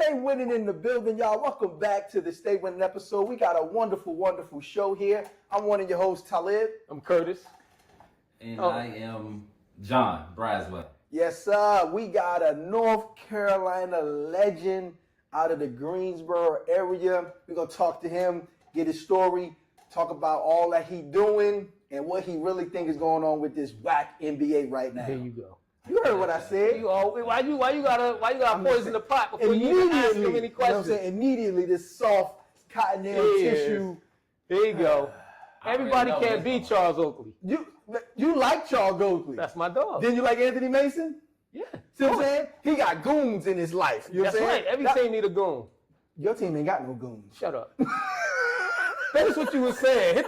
Stay Winning in the building, y'all. Welcome back to the Stay Winning episode. We got a wonderful, wonderful show here. I'm one of your hosts, Talib. I'm Curtis. And I am John Braswell. Yes, sir. We got a North Carolina legend out of the Greensboro area. We're going to talk to him, get his story, talk about all that he doing and what he really think is going on with this whack NBA right now. There you go. You heard what I said. Why you gotta poison the pot before you even ask him any questions? You know what I'm saying? Immediately, this soft cotton tissue. There you go. Everybody can't beat Charles Oakley. You like Charles Oakley. That's my dog. Then you like Anthony Mason? Yeah. See what I'm saying? He got goons in his life. You know That's what I'm saying? right. Every team need a goon. Your team ain't got no goons. Shut up. That's what you were saying.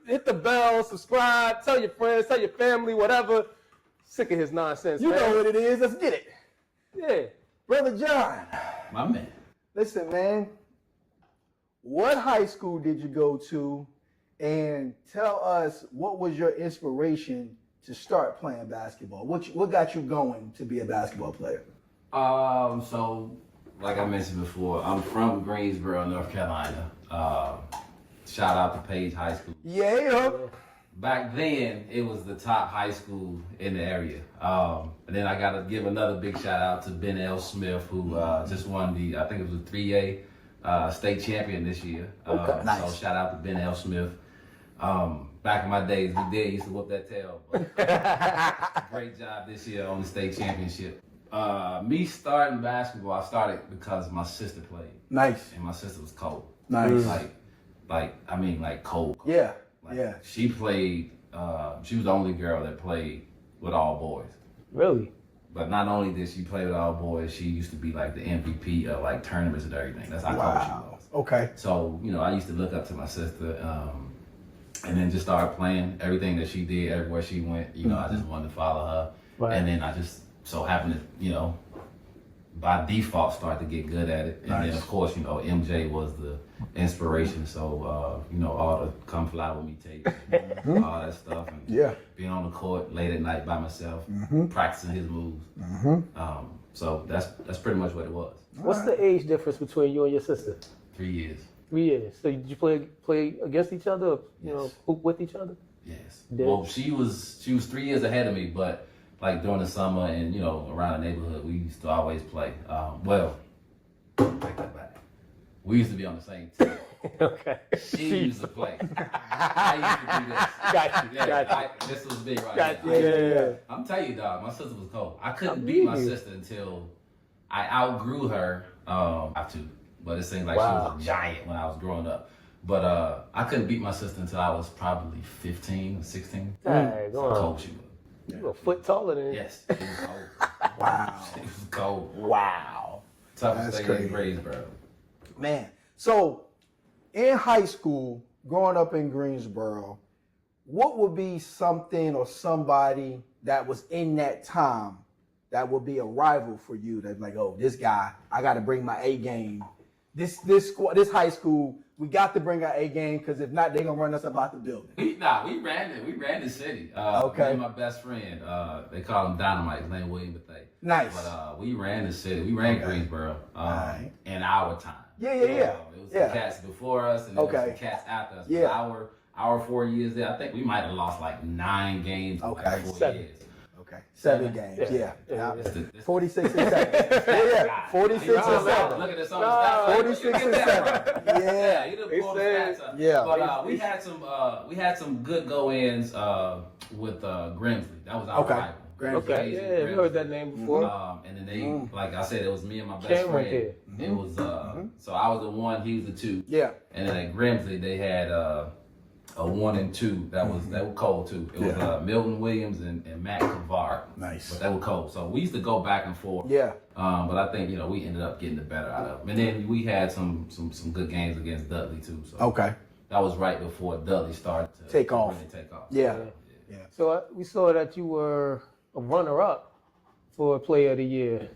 Hit the bell, subscribe, tell your friends, tell your family, whatever. Sick of his nonsense, You man. know what it is. Let's get it. Yeah. Brother John. My man. Listen, man. What high school did you go to? And tell us, what was your inspiration to start playing basketball? What got you going to be a basketball player? So like I mentioned before, I'm from Greensboro, North Carolina. Shout out to Page High School. Yeah. Back then, it was the top high school in the area. And then I got to give another big shout out to Ben L. Smith, who just won I think it was a 3A state champion this year. Okay, nice. So shout out to Ben L. Smith. Back in my days, we used to whoop that tail. But great job this year on the state championship. Me starting basketball, I started because my sister played. Nice. And my sister was cold. Nice. Like cold. Yeah. Like, yeah. She played, she was the only girl that played with all boys. Really? But not only did she play with all boys, she used to be like the MVP of like tournaments and everything. That's how cold she was. Okay. So, I used to look up to my sister and then just started playing everything that she did, everywhere she went. I just wanted to follow her. Right. And then I just so happened to, by default start to get good at it. And Nice. then of course, MJ was the inspiration. So, all the Come Fly With Me tapes, all that stuff. And Yeah. being on the court late at night by myself, practicing his moves. So that's pretty much what it was. What's the age difference between you and your sister? 3 years. 3 years. So did you play against each other? Or, Yes. hoop with each other? Yes. Did? Well, she was 3 years ahead of me, but like during the summer and around the neighborhood, we used to always play. Take that back. We used to be on the same team. Okay. She used to play. I used to do this. Got you. Yeah, Got you. this was big right Got here. you. Yeah. I'm telling you, dog, my sister was cold. I couldn't beat my sister until I outgrew her. I have to, but it seemed like she was a giant when I was growing up. But I couldn't beat my sister until I was probably 15 or 16. Hey, go How on. cold she was. You a foot taller than Yes, she was cold. Wow. She was cold. Wow. Toughest That's thing crazy. in Greensboro. Man. So, in high school, growing up in Greensboro, what would be something or somebody that was in that time that would be a rival for you? That's like, oh, this guy, I got to bring my A game. This high school, we got to bring our A game because if not, they're gonna run us about the building. We ran it. We ran the city. Okay. Me and my best friend, they call him Dynamite. His name William Bethea. Nice. But we ran the city. We ran Greensboro Right. in our time. Yeah. It was the cats before us, and it was the cats after us. Yeah. Our 4 years there, I think we might have lost like 9 games in like 4 7. years. Okay. 7 games. Yeah. It's 46 and 7. Yeah. 46 and 7. Look at this on the stats. 46 and 7. Yeah. You done pulled the stats up. Yeah. But we had some good go-ins with Grimsley. That was our rival. Okay, yeah, we heard that name before. And then they, like I said, it was me and my best Cam friend. right there. It was so I was the 1, he was the 2. Yeah. And then at Grimsley they had a 1 and 2 that was cold too. It was Milton Williams and Matt Kavard. Nice. But they were cold. So we used to go back and forth. Yeah. But I think we ended up getting the better out of them. And then we had some good games against Dudley too. So Okay. that was right before Dudley started to Take off. Really take off. Yeah. So we saw that you were a runner-up for Player of the Year.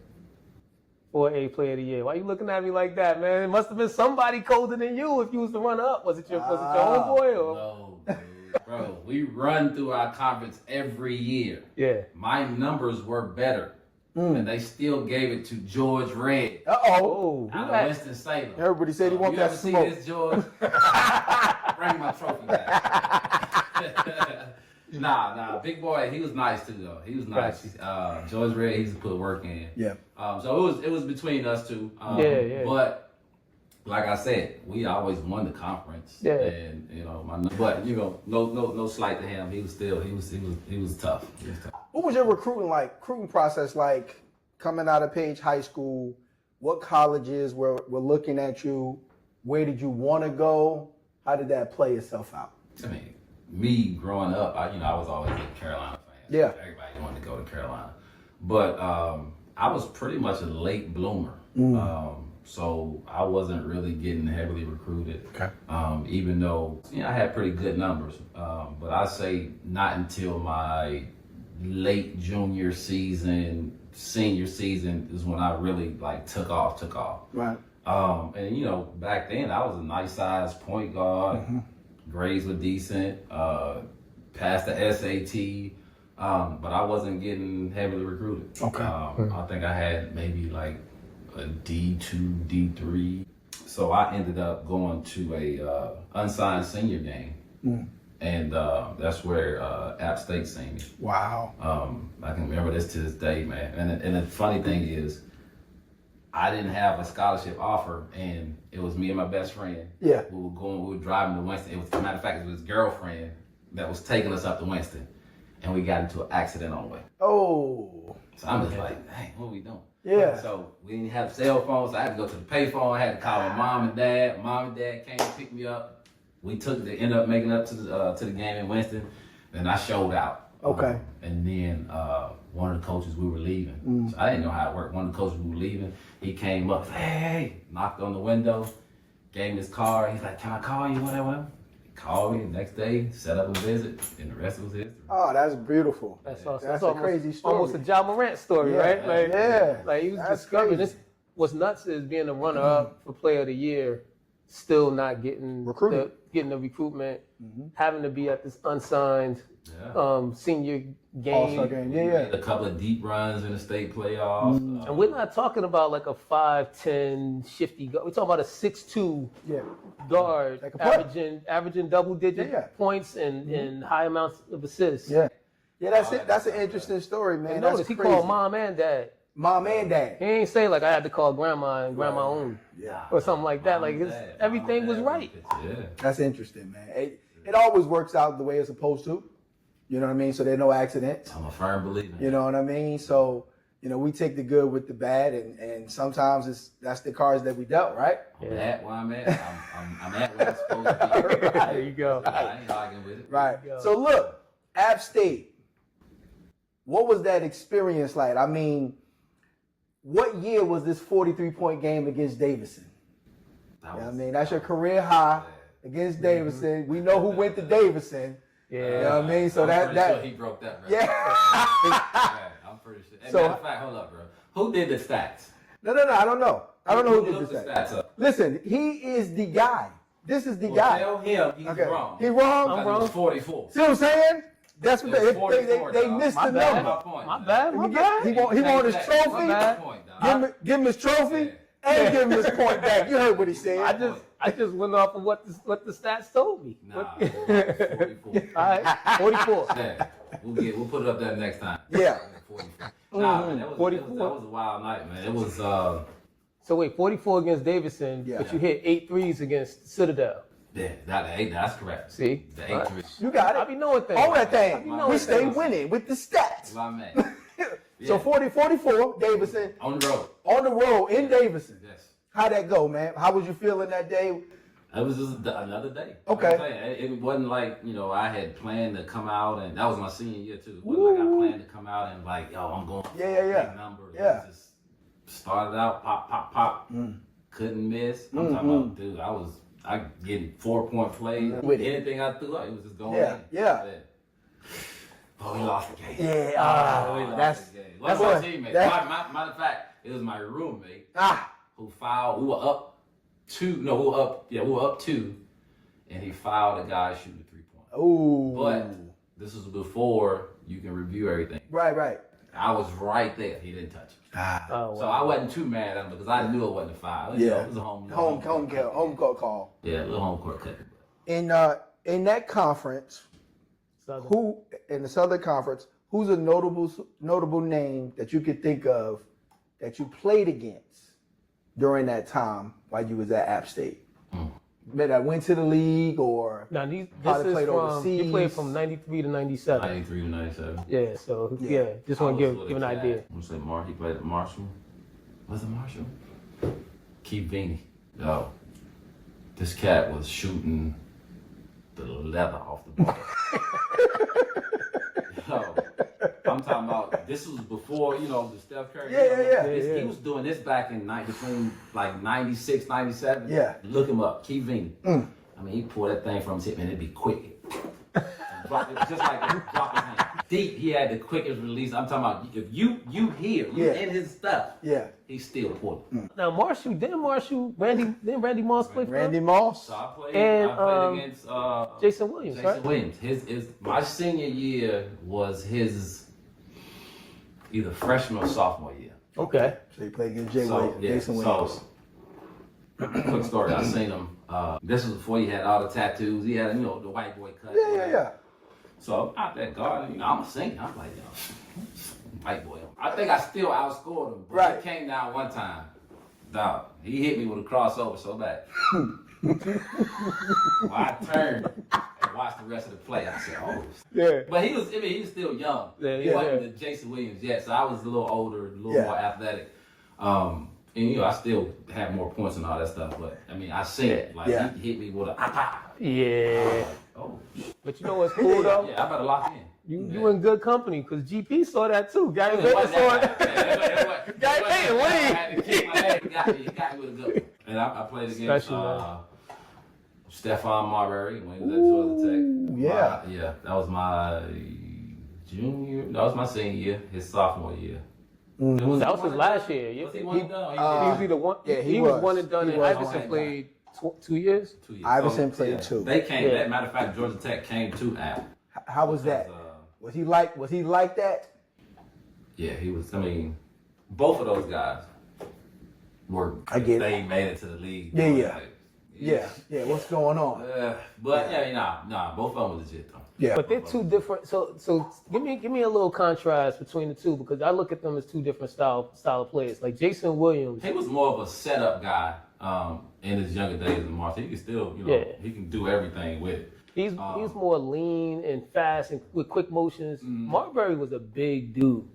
For a Player of the Year. Why you looking at me like that, man? It must have been somebody colder than you if you was the runner-up. Was it your homeboy? Or? No, dude. Bro, we run through our conference every year. Yeah. My numbers were better and they still gave it to George Red Oh, out of Winston-Salem. Everybody said he want you that ever smoke. See this, George? Bring my trophy back. Nah, big boy. He was nice too, though. He was nice. George Red, he used to put work in. Yeah. So it was between us two. But like I said, we always won the conference. Yeah. And but no slight to him. He was tough. He was tough. What was your recruiting process like coming out of Page High School? What colleges were looking at you? Where did you want to go? How did that play itself out? I mean, me growing up, I was always a Carolina fan. Yeah. Everybody wanted to go to Carolina. But I was pretty much a late bloomer. So I wasn't really getting heavily recruited. Okay. Even though I had pretty good numbers. But I say not until my late junior season, senior season is when I really took off. Right. And back then I was a nice sized point guard. Grades were decent. Passed the SAT. But I wasn't getting heavily recruited. Okay. I think I had maybe a D2, D3. So I ended up going to a unsigned senior game. And that's where App State seen me. Wow. I can remember this to this day, man. And the funny thing is, I didn't have a scholarship offer, and it was me and my best friend. Yeah. We were driving to Winston. It was, as a matter of fact, it was his girlfriend that was taking us up to Winston. And we got into an accident on the way. Oh. So I'm just like, dang, what are we doing? Yeah. So we didn't have cell phones, so I had to go to the payphone. I had to call my mom and dad. Mom and dad came to pick me up. We ended up making it up to the game in Winston. Then I showed out. Okay. And then one of the coaches, we were leaving. So I didn't know how it worked. One of the coaches, we were leaving. He came up, hey, knocked on the window, gave me his card. He's like, can I call you, whatever? He called me the next day, set up a visit, and the rest was history. Oh, that's beautiful. That's awesome. That's That's a crazy story. Almost a John Morant story, right? Like he was That's discovered. crazy. What's nuts is being a runner-up for Player of the Year, still not getting Recruited. getting the recruitment, having to be at this unsigned senior game. All-Star game. We made a couple of deep runs in the state playoffs. And we're not talking about like a 5'10" shifty guard. We're talking about a 6'2" guard Like a player. averaging double-digit points and high amounts of assists. Yeah. Yeah, that's it. That's an interesting story, man. And That's notice he crazy. called mom and dad. Mom and dad. He ain't say like I had to call grandma and grandma only or something like that. Like everything was right. Yeah. That's interesting, man. It always works out the way it's supposed to. You know what I mean? So there are no accidents. I'm a firm believer. You know what I mean? So, we take the good with the bad, and sometimes that's the cards that we dealt, right? I'm at where I'm at. I'm at where I'm supposed to be. There you go. I ain't arguing with it. Right. So look, App State, what was that experience like? I mean, what year was this 43-point game against Davidson? That's your career high against Davidson. We know who went to Davidson. Yeah. You know what I mean? So I'm pretty sure he broke that record. Yeah. I'm pretty sure. As So- a matter of fact, hold up, bro. Who did the stats? No, I don't know. I don't know who did Look this. the stats up. Listen, he is the guy. This is the Well, guy. tell him he's wrong. He wrong? I'm wrong. 44. See what I'm saying? That's what It was 44, they dog. missed My the bad. number. Point, My man. bad. My bad. He want his Take that. trophy. My bad. Point, dog. Give him his trophy and give him his point back. You heard what he said. I just went off of what the stats told me. Nah, 44. All right, 44. Yeah, we'll put it up there next time. Yeah. 44. Nah, man, that was 44. that was a wild night, man. It was So wait, 44 against Davidson, Yeah. but you hit 8 threes against Citadel. that's correct. See? The 8 3. You got I it. be knowing things. All that I be thing. knowing We stay things. winning with the stats. My man. So 44, Davidson, On the road. on the road in Davidson. Yes. How'd that go, man? How was you feeling that day? It was just another day. Okay. I'm saying, it wasn't like, I had planned to come out, and that was my senior year too. It wasn't like I planned to come out and like, yo, I'm going for Yeah. big numbers. Yeah. It just started out, pop. Couldn't miss. I'm talking about, dude, I getting 4-point plays. With it. Anything I threw out, it was just going Yeah, in. yeah. Oh, we lost the game. Yeah, We lost that's the game. that's One of what- my teammates. that- Matter of fact, it was my roommate ah. who fouled. We were up 2. No, we were up 2, and he fouled a guy shooting a 3-point. Ooh. But this was before you can review everything. Right. I was right there. He didn't touch me. Oh, So I wasn't too mad at him because I knew it wasn't a foul. You know, it was a home court call. Yeah, a little home court cooking. In that conference, Southern. who in the Southern Conference, who's a notable name that you could think of that you played against during that time while you was at App State? That went to the league or Now, this probably is played from, overseas. you played from 93 to 97. 93 to 97. Yeah, so, just want to give an idea. I'm going to say he played at Marshall. Was it Marshall? Cheef Bali. Yo, this cat was shooting the leather off the ball. Yo, I'm talking about, this was before, the Steph Curry. Yeah. He was doing this back in between like 96, 97. Yeah. Look him up, Cheef Bali. I mean, he pulled that thing from his hip and it'd be quick. Just like drop his hand. Deep, he had the quickest release. I'm talking about, if you in his stuff, he still pulled it. Now, Randy Moss played for Randy him? Moss. So I played against Jason Williams, Jason right? Williams. My senior year was his either freshman or sophomore year. Okay. So he played against Jason Williams. Quick story. I seen him. This was before he had all the tattoos. He had, the white boy cut. Yeah. So out that guard, I'm a singer. I'm like, white boy. I think I still outscored him. But Right. He came down one time. Dog, he hit me with a crossover so bad. Well, I turned and watched the rest of the play. I said, oh. Yeah. But he was still young. He wasn't the Jason Williams yet. So I was a little older, a little more athletic. And I still have more points and all that stuff. But I mean, I seen it. Like he hit me with a Yeah. oh. But you know what's cool though? Yeah, I better lock in. You in good company because GP saw that too. Gary Payton saw it. Gary Payton, I had to kick my leg. He got me with a good one. And I played against Stephon Marbury when he was at Georgia Tech. Yeah. That was my junior. That was my senior year. His sophomore year. That was his last year. Yeah. Was he one and done? He was either one. Yeah, he was one and done. He And was Iverson one and played 2 years. 2 years. Iverson played 2. They came. Yeah. Matter of fact, Georgia Tech came to App. How was that? Was he like that? Yeah, he was. I mean, both of those guys were. I get it. They made it to the league. Yeah. What's going on? But both of them was legit though. Yeah. But they're two different. So give me a little contrast between the two because I look at them as two different style of players. Like Jason Williams. He was more of a setup guy in his younger days in Marshall. He can still, he can do everything with it. He's more lean and fast and with quick motions. Marbury was a big dude.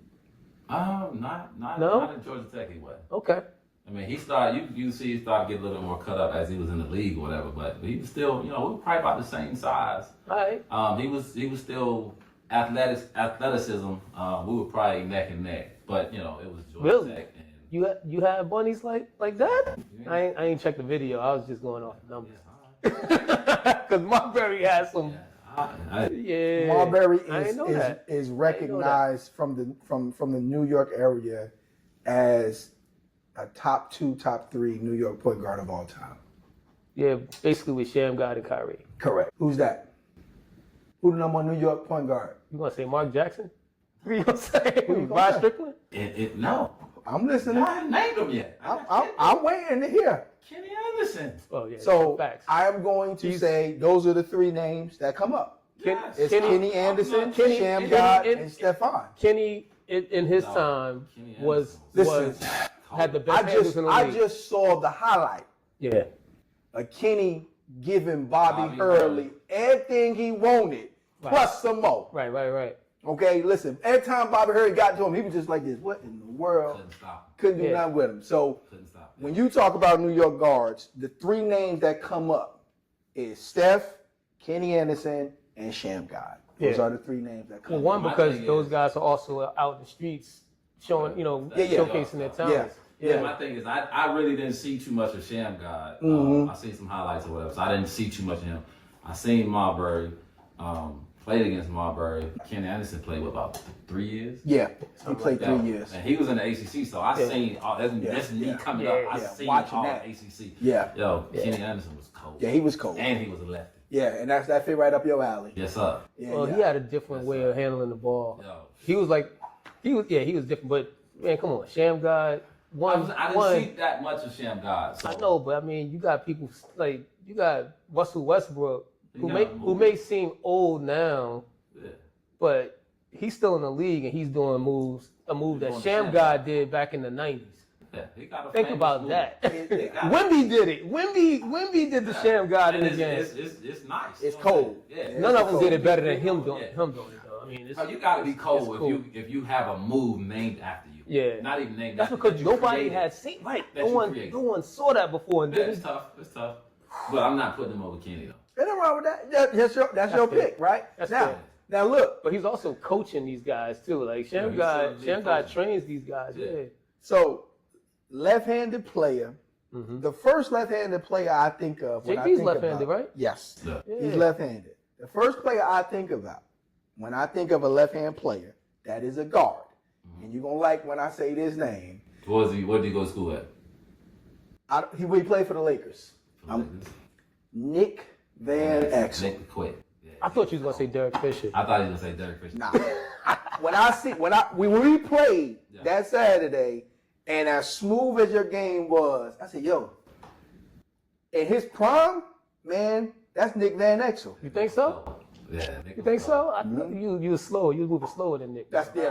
Not in Georgia Tech he was. Okay. I mean, he started. You see, he started to get a little bit more cut up as he was in the league or whatever. But he was still, we were probably about the same size. All right. He was still athleticism. We were probably neck and neck. But it was Georgia Tech. And You had bunnies like that? I ain't checked the video. I was just going off the numbers. Because Marbury has some. Marbury I didn't know that. is recognized from the New York area as a top 2, top 3 New York point guard of all time. Yeah, basically with Sham God and Kyrie. Correct. Who's that? Who the number 1 New York point guard? You gonna say Mark Jackson? Who you gonna say? Who you gonna Brian say? Strickland? No. I'm listening. I haven't named him yet. I'm waiting to hear. Kenny Anderson. Oh yeah. So facts. I am going to say those are the 3 names that come up. Yes. It's Kenny Anderson, Kenny- Sham Kenny- God, and- and Stephon. Kenny in his time Kenny was Listen, had the best handles in the I league. just saw the highlight Yeah. of Kenny giving Bobby Hurley everything he wanted, plus some more. Right. Okay, listen, every time Bobby Hurley got to him, he was just like this. What in the world? Couldn't stop. Couldn't do nothing with him. So Couldn't stop. when you talk about New York guards, the 3 names that come up is Steph, Kenny Anderson, and Sham God. Those Yeah. are the 3 names that come Well, up. one because those guys are also out in the streets showing, showcasing their talents. Yeah, my thing is, I really didn't see too much of Sham God. I seen some highlights or whatever, so I didn't see too much of him. I seen Marbury, played against Marbury. Kenny Anderson played with about 3 years. Yeah, he played 3 Yeah. years. And he was in the ACC, so I seen all that's me coming up. I seen watching all that. the ACC. Yeah. Kenny Anderson was cold. Yeah, he was cold. And he was a lefty. Yeah, and that fit right up your alley. Yes, sir. Yeah, Well, yeah. he had a different way of handling the ball. Yo. He was like He was different. But man, come on, Sham God. I didn't see that much of Sham God. So. I know, but I mean, you got people like you got Russell Westbrook who may seem old now, but he's still in the league and he's doing a move that Sham God did back in the 90s. Yeah, he got a Think about move. that. Wemby did it. Wemby did the Sham God in the game. It's nice. It's cold. Yeah. None of them did it better than him doing it though. I mean, you got to be cold if you have a move named after you. Yeah. Not even named That's after because you. nobody had seen no one saw that before. And Yeah, it's tough. But I'm not putting him over Kenny though. Ain't nothing wrong with that. That's your pick, right? That's now, fair. now look. But he's also coaching these guys too. Like Sham God trains these guys. Yeah. So, left-handed player. Mm-hmm. The first left-handed player I think of. JP's left-handed, right? Yes. Yeah. He's left-handed. The first player I think about when I think of a left-hand player, that is a guard. Mm-hmm. And you're going to like when I say this name. What did he go to school at? He played for the Lakers. Nick Van Exel. Nick quit. Yeah. I thought you was gonna say Derek Fisher. I thought he was gonna say Derek Fisher. Nah. when we played that Saturday, and as smooth as your game was, I said, yo, in his prime, man, that's Nick Van Exel. You think so? Yeah. You think so? I thought you was slow. You was moving slower than Nick. That's He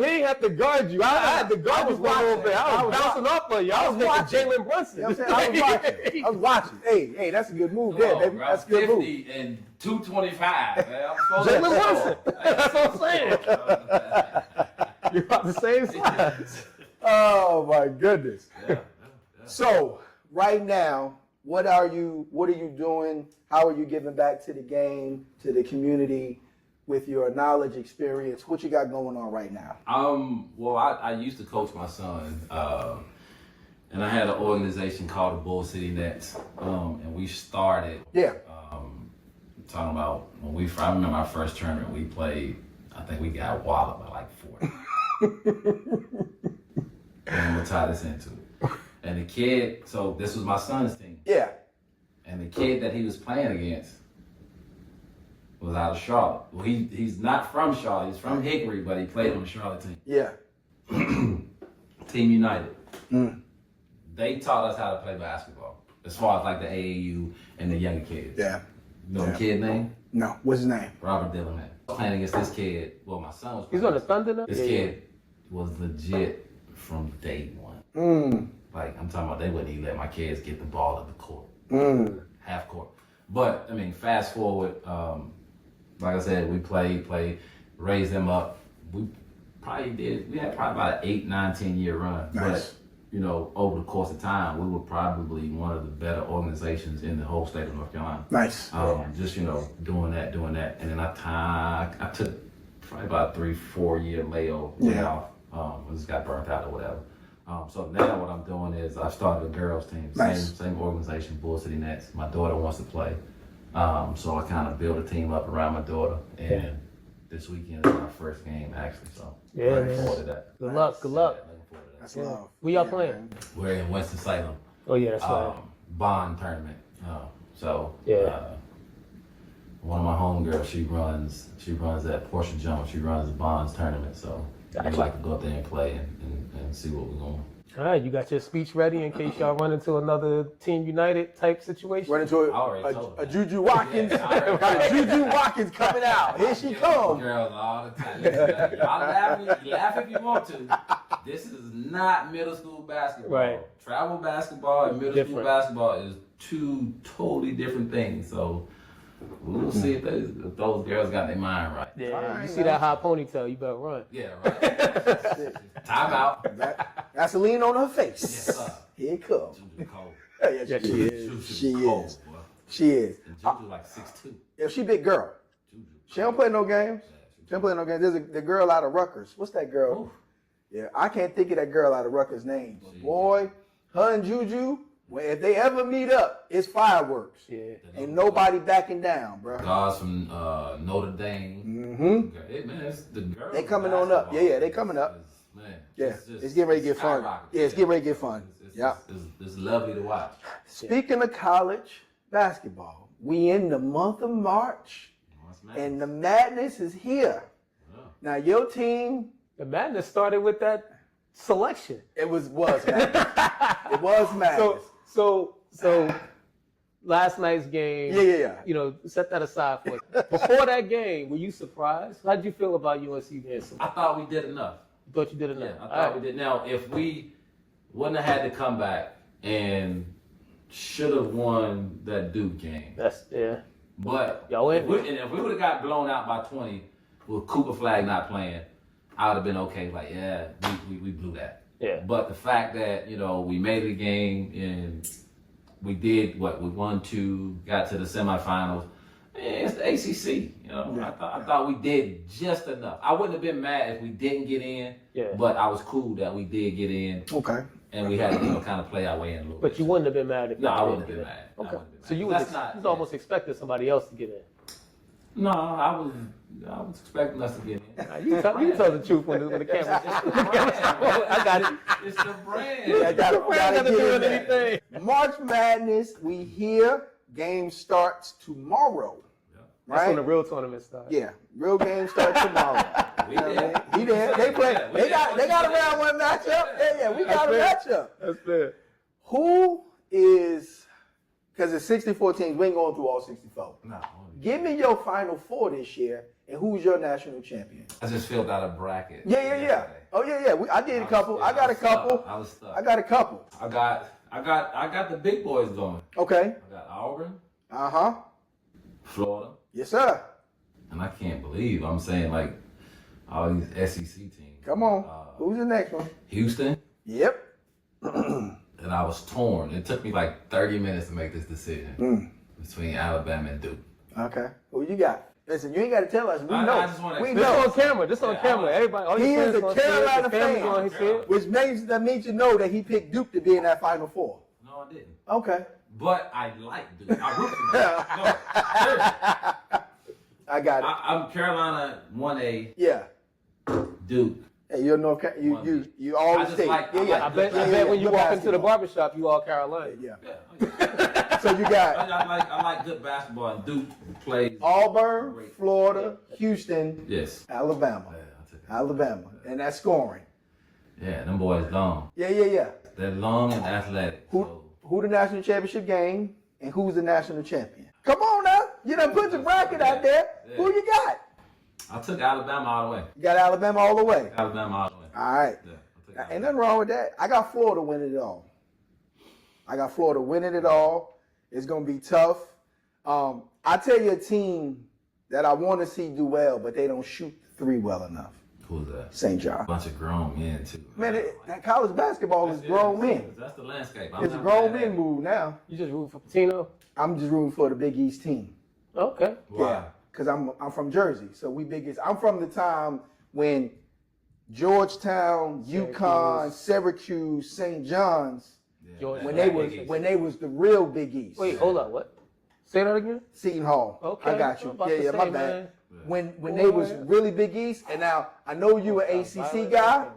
ain't have to guard you. I had to guard you for a little bit. I was bouncing off of you. I was making Jalen Brunson. You know what I'm saying? I was watching. Hey, that's a good move there, baby. That's a good move. 50 and 225, man. I'm Jalen Brunson. That's what I'm saying. You're about the same size. Oh my goodness. So right now, what are you doing? How are you giving back to the game, to the community, with your knowledge, experience? What you got going on right now? Well, I used to coach my son, and I had an organization called the Bull City Nets, and we started. Yeah. Talking about I remember my first tournament we played. I think we got walloped by like 40. And we'll tie this into it. And the kid, so this was my son's team. Yeah. And the kid that he was playing against was out of Charlotte. Well, he's not from Charlotte. He's from Hickory, but he played on the Charlotte team. Yeah. Team United. They taught us how to play basketball, as far as like the AAU and the younger kids. Yeah. You know the kid name? No. What's his name? Robert Dillingham. Playing against this kid. Well, my son was. He's on the Thunder now? This kid was legit from day one. Like, I'm talking about they wouldn't even let my kids get the ball at the court. Half court. But, I mean, fast forward, like I said, we played, raised them up. We had probably about an 8, 9, 10 year run. Nice. But, you know, over the course of time, we were probably one of the better organizations in the whole state of North Carolina. Nice. Just, you know, doing that. And then I took probably about 3-4 year layoff. I just got burnt out or whatever. So now what I'm doing is I've started a girls team. Nice. Same organization, Bull City Nets. My daughter wants to play. So I kind of build a team up around my daughter. And this weekend is my first game, actually. So looking forward to that. Good luck. Looking forward to that. That's love. Where y'all playing? We're in Winston-Salem. Oh, yeah, that's right. Bond tournament. One of my homegirls, she runs that Portia Jones. She runs the Bonds tournament. So I'd like to go up there and play and see what we're going. All right, you got your speech ready in case y'all run into another Team United type situation? Run into a Juju Watkins. Juju Watkins coming out. Here she comes. Girls all the time. Y'all laugh if you want to. This is not middle school basketball. Right. Travel basketball and middle school basketball is two totally different things. So we'll see if those girls got their mind right. Yeah, you see that high ponytail, you better run. Yeah, right. Time out. That's a lean on her face. Yes, sir. Here it comes. Juju cold. Yeah, she is. She is. She is. And Juju like 6'2". Yeah, she big girl. Juju. She don't play no games. She don't play no games. There's the girl out of Rutgers. What's that girl? Oof. Yeah, I can't think of that girl out of Rutgers' name. But boy, her and Juju, well, if they ever meet up, it's fireworks. Yeah. Ain't nobody backing down, bro. Guys from Notre Dame. Okay. Man, it's the girls. They coming on up. Yeah, they coming up. It's getting ready to get fun. Yeah, it's getting ready to get fun. Yeah. It's lovely to watch. Speaking of college basketball, we in the month of March. And the madness is here. Yeah. Now, your team, The madness started with that selection. it was madness. It was madness. So last night's game. Yeah. You know, set that aside for us. Before that game, were you surprised? How did you feel about UNC being so? I thought we did enough. You thought you did enough. Yeah, I thought we did. Now, if we wouldn't have had to come back and should have won that Duke game, That's but Y'all if win. we would have got blown out by 20 with Cooper Flag not playing, I would have been okay. Like, yeah, we blew that. Yeah. But the fact that, you know, we made it a game and we did what we won 2, got to the semifinals. Man, it's the ACC. You know, I thought we did just enough. I wouldn't have been mad if we didn't get in. Yeah. But I was cool that we did get in. Okay. And we had to, you know, kind of play our way in a little bit. But you wouldn't have been mad if No, you I didn't wouldn't have get been it. mad. I Okay. wouldn't have been So mad. you That's was not, you was almost expecting somebody else to get in. No, I was expecting us to get in. You tell the truth when the camera. I got it. It's the brand. I gotta Gotta get do in there. anything. March Madness, we here. Game starts tomorrow. That's Right? when the real tournament starts. Yeah, real game starts tomorrow. We did. He did. They play. They got a round one matchup. Yeah, we got a matchup. That's fair. Who is? Because it's 64 teams. We ain't going through all 64. No, Give me your Final Four this year, and who's your national champion? I just filled out a bracket. Yeah. yesterday. Oh yeah. I did a couple. I got a couple. I was stuck. I got a couple. I got the big boys going. Okay. I got Auburn, Uh-huh. Florida, Yes, sir. and I can't believe I'm saying like all these SEC teams. Come on. Who's the next one? Houston, Yep. and I was torn. It took me like 30 minutes to make this decision between Alabama and Duke. Okay. Who you got? Listen, you ain't got to tell us. We I know. just wanna We explain. know. This on camera. This on Yeah, camera. Everybody, all your He is friends a gonna see it, Carolina the family fan. gonna see it. Which means you know that he picked Duke to be in that Final Four. No, I didn't. Okay. But I like Duke. I root for Duke. No, seriously. I got it. I'm Carolina 1A, Yeah. Duke. Hey, you're North Carolina. You all I the just state. like- I yeah. like I bet when you Good walk into the basketball. barbershop, you all Carolina. Yeah. Yeah. So you got I like good basketball, and Duke plays. Auburn, Great. Florida, Houston, Yes. Alabama. Yeah, I took it. Alabama. And that's scoring. Yeah, them boys long. Yeah. They're long and athletic. Who the national championship game and who's the national champion? Come on now. You done put your bracket out there. Yeah. Who you got? I took Alabama all the way. You got Alabama all the way. Alabama all the way. All right. Yeah, I took Ain't Alabama. nothing wrong with that. I got Florida winning it all. It's going to be tough. I tell you a team that I want to see do well, but they don't shoot the three well enough. Who's that? St. John. Bunch of grown men too. Man, that college basketball is grown men. That's the landscape. It's a grown men move now. You just root for Patino? I'm just rooting for the Big East team. Okay. Why? Yeah, because I'm from Jersey, so we Big East. I'm from the time when Georgetown, UConn, Syracuse, St. John's, George- when they was the real Big East. Wait, hold up. What? Say that again? Seton Hall. Okay. I got I'm you. about to Yeah, say, my bad. man. When they was really Big East, and now I know you an ACC guy,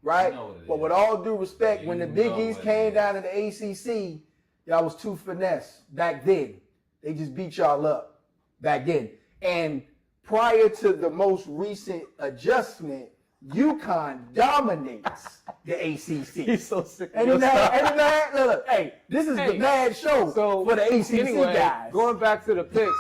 right? You know what it But is. with all due respect, when the You Big know East what came it down to the ACC, y'all was too finesse back then. They just beat y'all up back then. And prior to the most recent adjustment, UConn dominates the ACC. He's so sick of And your then stuff. look, hey, this is the mad show So for the ACC anyway, guys. going back to the picks,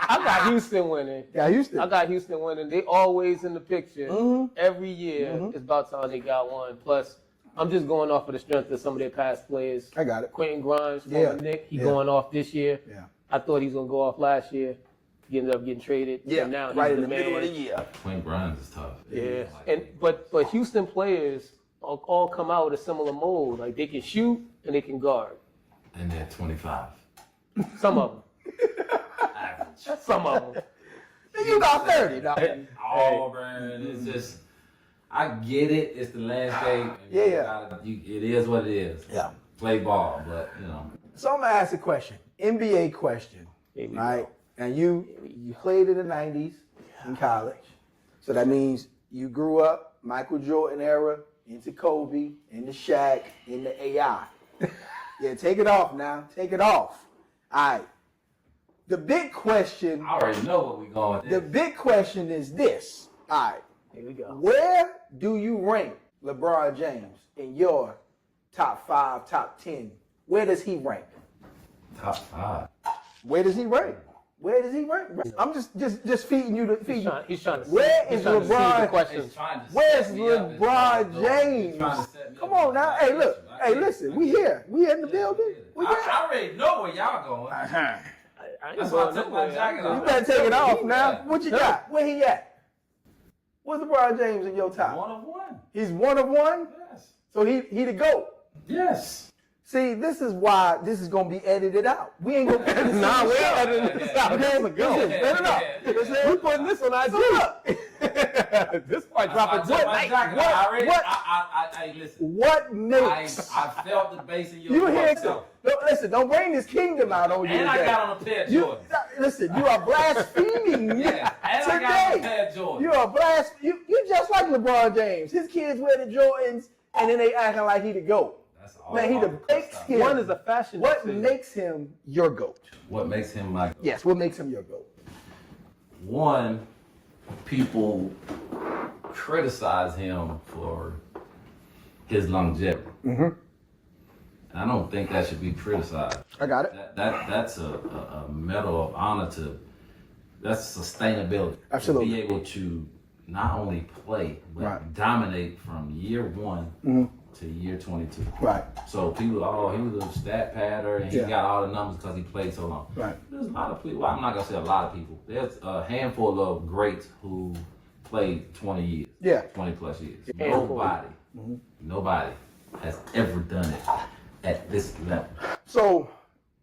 I got Houston winning. Yeah, Houston. I got Houston winning. They always in the picture. Mm-hmm. Every year, it's about time they got one. Plus, I'm just going off of the strength of some of their past players. I got it. Quentin Grimes, Yeah. former Nick, he Yeah. going off this year. Yeah. I thought he was going to go off last year. He ended up getting traded. Yeah, And now he's right in the the middle man. of the year. Quinn Grimes is tough. Yeah, Like, but Houston players all come out with a similar mold. Like they can shoot and they can guard. and they're 25. Some of them. Average. Some of them. You got 30 now. Auburn, it's just, I get it. It's the landscape. and you Yeah. it is what it is. Yeah. Play ball, but you know. So I'm gonna ask a question, NBA question, Here we right? go. And you played in the '90s in college, so that means you grew up Michael Jordan era, into Kobe, into Shaq, into AI. Yeah, take it off now. Take it off. All right. the big question, I already know what we're going the with. big question is this. All right. Here we go. Where do you rank LeBron James in your top 5, top 10? Where does he rank? Top 5. Where does he rank? Where does he rank? I'm just feeding you the feed. He's trying to. Where he's is trying to see LeBron? the question. Where's LeBron James? Come on now. Hey, look. Hey, listen. We here. We in the building. We here. I already know where y'all going. I ain't That's why I going took my nowhere. jacket off. You better take it off now. What you got? Where he at? Where's LeBron James in your top? 1 of 1. He's 1 of 1. Yes. So he the GOAT. Yes. See, this is why this is gonna be edited out. We ain't gonna edit this. Nah, we ain't out. editing this out. This is a go. Listen, edit it out. Listen, We putting this on IG. This part dropping I took my jacket off. I already. I listen. What makes I felt the bass in your you hear? voice. Listen, don't bring this kingdom out on you. And I today. got on a pair of You, Jordans. listen, you are blaspheming Yeah, and I got on a today. pair of Jordans. You are you just like LeBron James. His kids wear the Jordans, and then they acting like he the GOAT. That's all. Man, he the big skin. One is a fashion. What decision. makes him your GOAT? What makes him my GOAT? Yes, what makes him your GOAT? One, people criticize him for his longevity. Mm-hmm. And I don't think that should be criticized. I got it. That's a medal of honor to, that's sustainability. Absolutely. To be able to not only play, but Right. dominate from year 1 Mm-hmm. to year 22. Right. So people, he was a stat padder and he Yeah. got all the numbers because he played so long. Right. There's a lot of people, well, I'm not going to say a lot of people. There's a handful of greats who played 20 years. Yeah. 20 plus years. Handful. Nobody has ever done it at this level. So,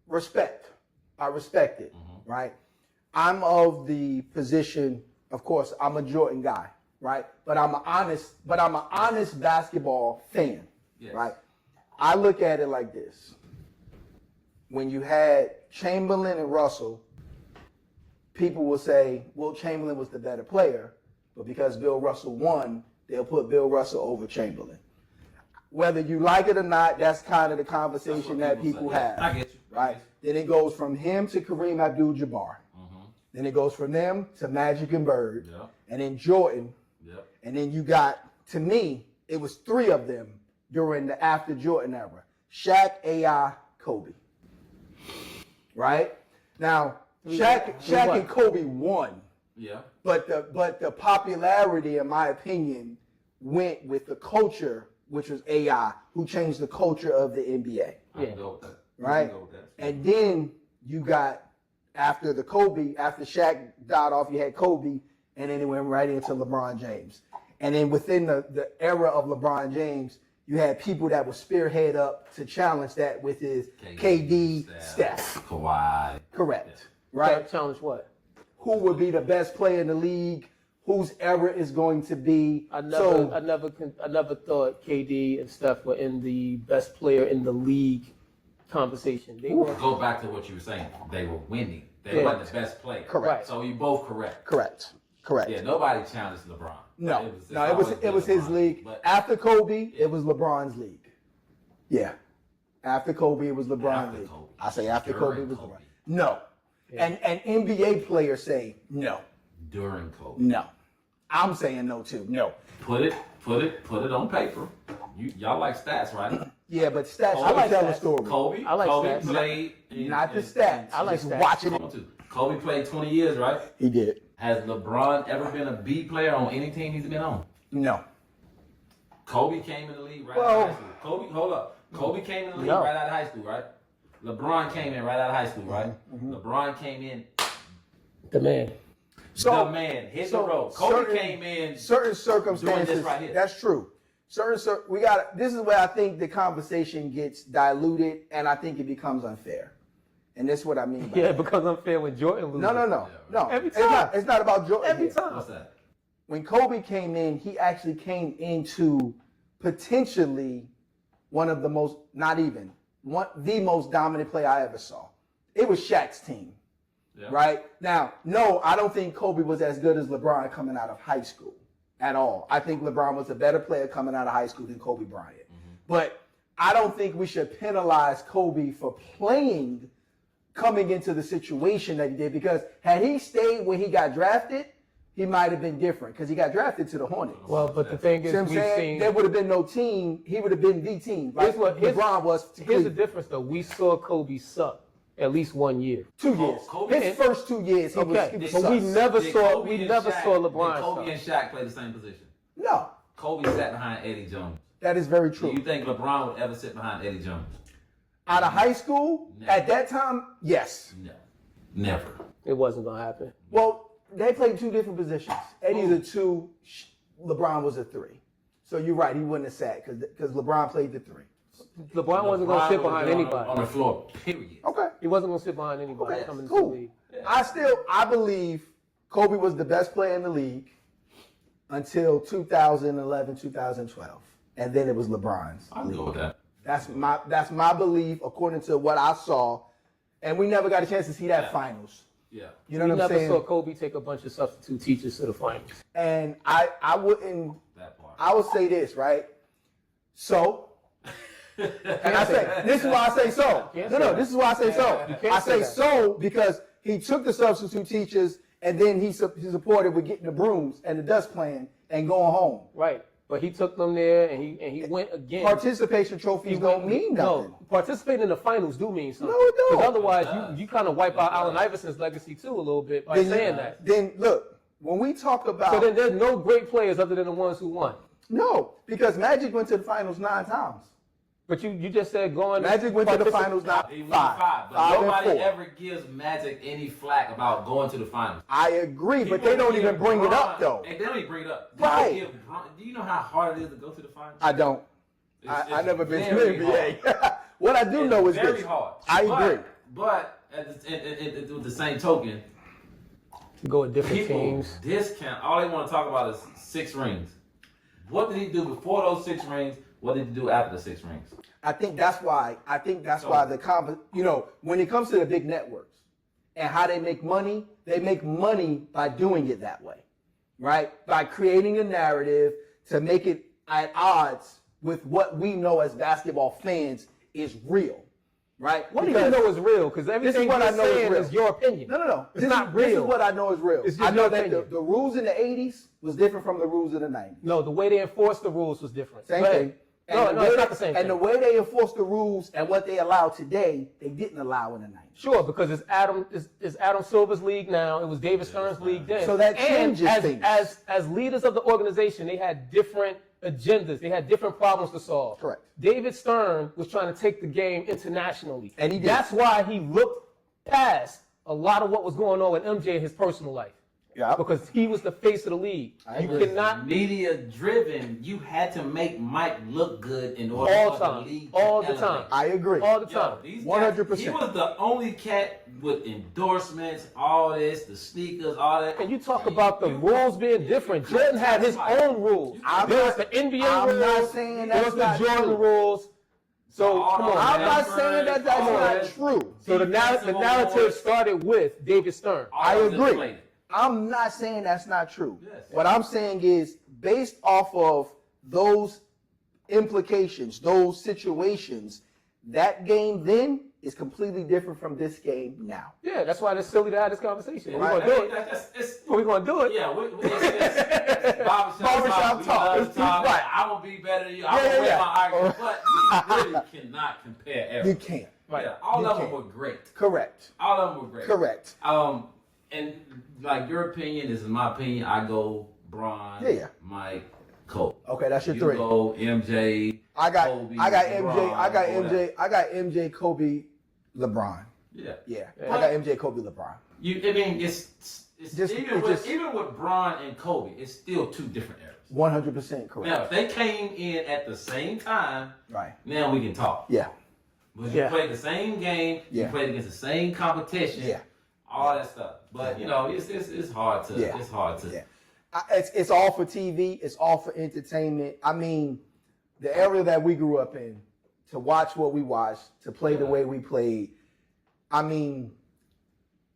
respect. I respect it, right? I'm of the position, of course, I'm a Jordan guy, right? But I'm an honest basketball fan, Yes. right? I look at it like this. When you had Chamberlain and Russell, people will say, well, Chamberlain was the better player, but because Bill Russell won, they'll put Bill Russell over Chamberlain. Whether you like it or not, that's kind of the conversation that people say. have. I get you. Right? Then it goes from him to Kareem Abdul-Jabbar. Then it goes from them to Magic and Bird. Yep. And then Jordan. Yep. And then you got, to me, it was 3 of them during the after Jordan era. Shaq, AI, Kobe. Right? Now, Shaq and Kobe won. Yeah. But the popularity, in my opinion, went with the culture, which was AI, who changed the culture of the NBA. I can go with that. Right? I can go with that. And then you got, after Shaq died off, you had Kobe, and then it went right into LeBron James. And then within the era of LeBron James, you had people that would spearhead up to challenge that with his KD, Steph. Kawhi. Correct. Right? Challenge what? Who would be the best player in the league? Whose era is going to be? I never thought KD and Steph were in the best player in the league conversation. They were. Go back to what you were saying. They were winning. They Yeah. weren't the best player. Correct. So you both correct. Correct. Yeah, nobody challenged LeBron. No, always it was his LeBron. league. But After Kobe, it was LeBron's league. Yeah. After Kobe, it was LeBron's After league. Kobe. I say after During Kobe, it was Kobe. LeBron. No. And NBA players say no. during Kobe. No. I'm saying no too. No. Put it on paper. Y'all like stats, right? Yeah, but stats. Kobe, I like tell a stats. story. Kobe, I like Kobe stats. played. Not the stats. I like Just stats. watching it. Kobe played 20 years, right? He did. Has LeBron ever been a B player on any team he's been on? No. Kobe came in the league right Well- out of high school. Kobe, hold up. Kobe came in the league No. right out of high school, right? LeBron came in right out of high school, right? Mm-hmm. LeBron came in, The man. So the man, hit so the road. Kobe certain- came in. certain circumstances. Doing this right here. That's true. This is where I think the conversation gets diluted, and I think it becomes unfair. And that's what I mean by Yeah, that. because unfair when Jordan loses. No. Every It's time. not. It's not about Jordan. Every here. time. What's that? When Kobe came in, he actually came into potentially one of the most, the most dominant player I ever saw. It was Shaq's team, Yeah. right? Now, no, I don't think Kobe was as good as LeBron coming out of high school at all. I think LeBron was a better player coming out of high school than Kobe Bryant. But I don't think we should penalize Kobe for playing coming into the situation that he did, because had he stayed when he got drafted, he might have been different because he got drafted to the Hornets. Well, but the thing is, See what I'm we've saying? seen. There would have been no team. He would have been the team. Like LeBron was. To Here's the Cleveland. difference, though. We saw Kobe suck at least 1 year. 2 years. Kobe- His first 2 years, he Okay, was but we sus. never Did saw Kobe and Shaq- LeBron Did Kobe suck. and Shaq play the same position? No, Kobe sat behind Eddie Jones. that is very Do true. you think LeBron would ever sit behind Eddie Jones? Out of high school, Never. at that time, yes. No, never. It wasn't gonna happen. Well, they played two different positions. Eddie's a 2, LeBron was a 3. So you're right, he wouldn't have sat because LeBron played the 3. LeBron wasn't gonna sit LeBron behind was on anybody. the floor. Period. Okay. He wasn't gonna sit behind anybody Okay, coming into the cool. league. I believe Kobe was the best player in the league until 2011, 2012. And then it was LeBron's. I can go with that. That's my belief according to what I saw. And we never got a chance to see that finals. Yeah. You know We what I'm never saying? saw Kobe take a bunch of substitute teachers to the finals. And I wouldn't, That part. I would say this, right? So, and I say, this is why I say so. No, this is why I say so. I say so because he took the substitute teachers and then he supported with getting the brooms and the dust plan and going home. Right. But he took them there and he went again. Participation trophies don't mean nothing. No, participating in the finals do mean something. No, it don't. Because otherwise, you kind of wipe out Allen Iverson's legacy too a little bit by saying that. Then look, when we talk about So then there's no great players other than the ones who won. no, because Magic went to the finals 9 times. But you just said going. Magic went to the finals He won 5. five, but 5 and nobody 4. ever gives Magic any flack about going to the finals. I agree, but they don't even bring it up though. They don't even bring it up. Right. Do you know how hard it is to go to the finals? I don't. It's I never been to very the NBA. What I do know is very this. hard. I agree. But with the same token, To go with different people teams. discount. All they want to talk about is 6 rings. What did he do before those 6 rings? What did he do after the 6 rings? I think that's why when it comes to the big networks and how they make money by doing it that way, right? By creating a narrative to make it at odds with what we know as basketball fans is real, right? What do you know is real? Because everything what you're I know is saying real. is your opinion. No. It's not This is real. what I know is real. It's just I know your that opinion. the rules in the 80s was different from the rules in the 90s. No, the way they enforced the rules was different. Same Go ahead. thing. No, And the it's way not the same And the thing. way they enforce the rules and what they allow today, they didn't allow in the 90s. Sure, because it's Adam Silver's league now. It was David Stern's league then. So that And changes things. As leaders of the organization, they had different agendas. They had different problems to solve. Correct. David Stern was trying to take the game internationally. And he did. That's why he looked past a lot of what was going on with MJ in his personal life. Yeah. Because he was the face of the league. You agree. cannot Media driven, you had to make Mike look good in order all for the time. the league. All to the time. elevate. I agree. all the Yo, time. these 100%. guys- He was the only cat with endorsements, all this, the sneakers, all that. And you talk about the rules being different. Jordan had his own rules. There was the NBA I'm rules. not saying there that's was the not Jordan true. rules. So All come on, those I'm man. not saying that that's All not that. true. So the Defensive narrative awards. started with David Stern. All I was agree. inflated. I'm not saying that's not true. Yes. What I'm saying is based off of those implications, those situations, that game then is completely different from this game now. Yeah, that's why it's silly to have this conversation. Right. We're gonna do it. It's, We're gonna do it. yeah, it's barbershop talk. We love to talk. Right. I will be better than you. I will Yeah, win yeah. my argument. But you really cannot compare ever. You can't. Right. Yeah, all You of them can't. were great. Correct. All of them were great. Correct. And like your opinion, this is my opinion. I go Bron, Yeah. Mike, Kobe. Okay, that's your You three. go MJ. I got Kobe, MJ, LeBron, I got whatever. MJ, I got MJ, Kobe, LeBron. Yeah. Yeah. Yeah. I got MJ, Kobe, LeBron. I mean, it's Just- even it with just- even with Bron and Kobe, it's still 2 different eras. 100% correct. Now, if they came in at the same time, Right. now we can talk. Yeah. But you Yeah. played the same game, you Yeah. played against the same competition, Yeah. all that stuff. But you know, it's hard to Yeah. it's hard to Yeah. It's all for TV. It's all for entertainment. I mean, the era that we grew up in, to watch what we watched, to play the way we played. I mean,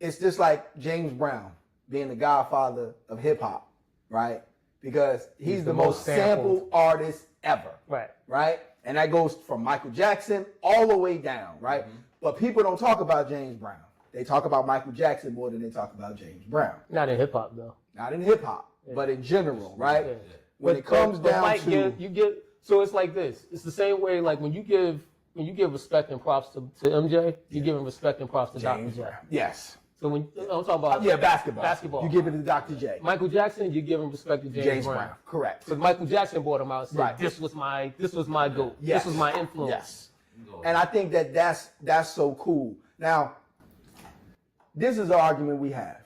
it's just like James Brown being the godfather of hip hop, right? Because he's the most sampled artist ever, Right. right? And that goes from Michael Jackson all the way down, right? But people don't talk about James Brown. They talk about Michael Jackson more than they talk about James Brown. Not in hip hop though. Not in hip hop, but in general, right? Yeah. When it comes down Mike, to you give. So it's like this. It's the same way. Like when you give respect and props to MJ, you're giving respect and props to Dr. James J. Brown. Yes. So when I'm talking about basketball. You give it to Dr. J. Michael Jackson, you're giving respect to James Brown. Correct. Because Michael Jackson brought him out and said, Right. this was my GOAT. Yes. This was my influence. Yes. And I think that's so cool. Now, this is an argument we have,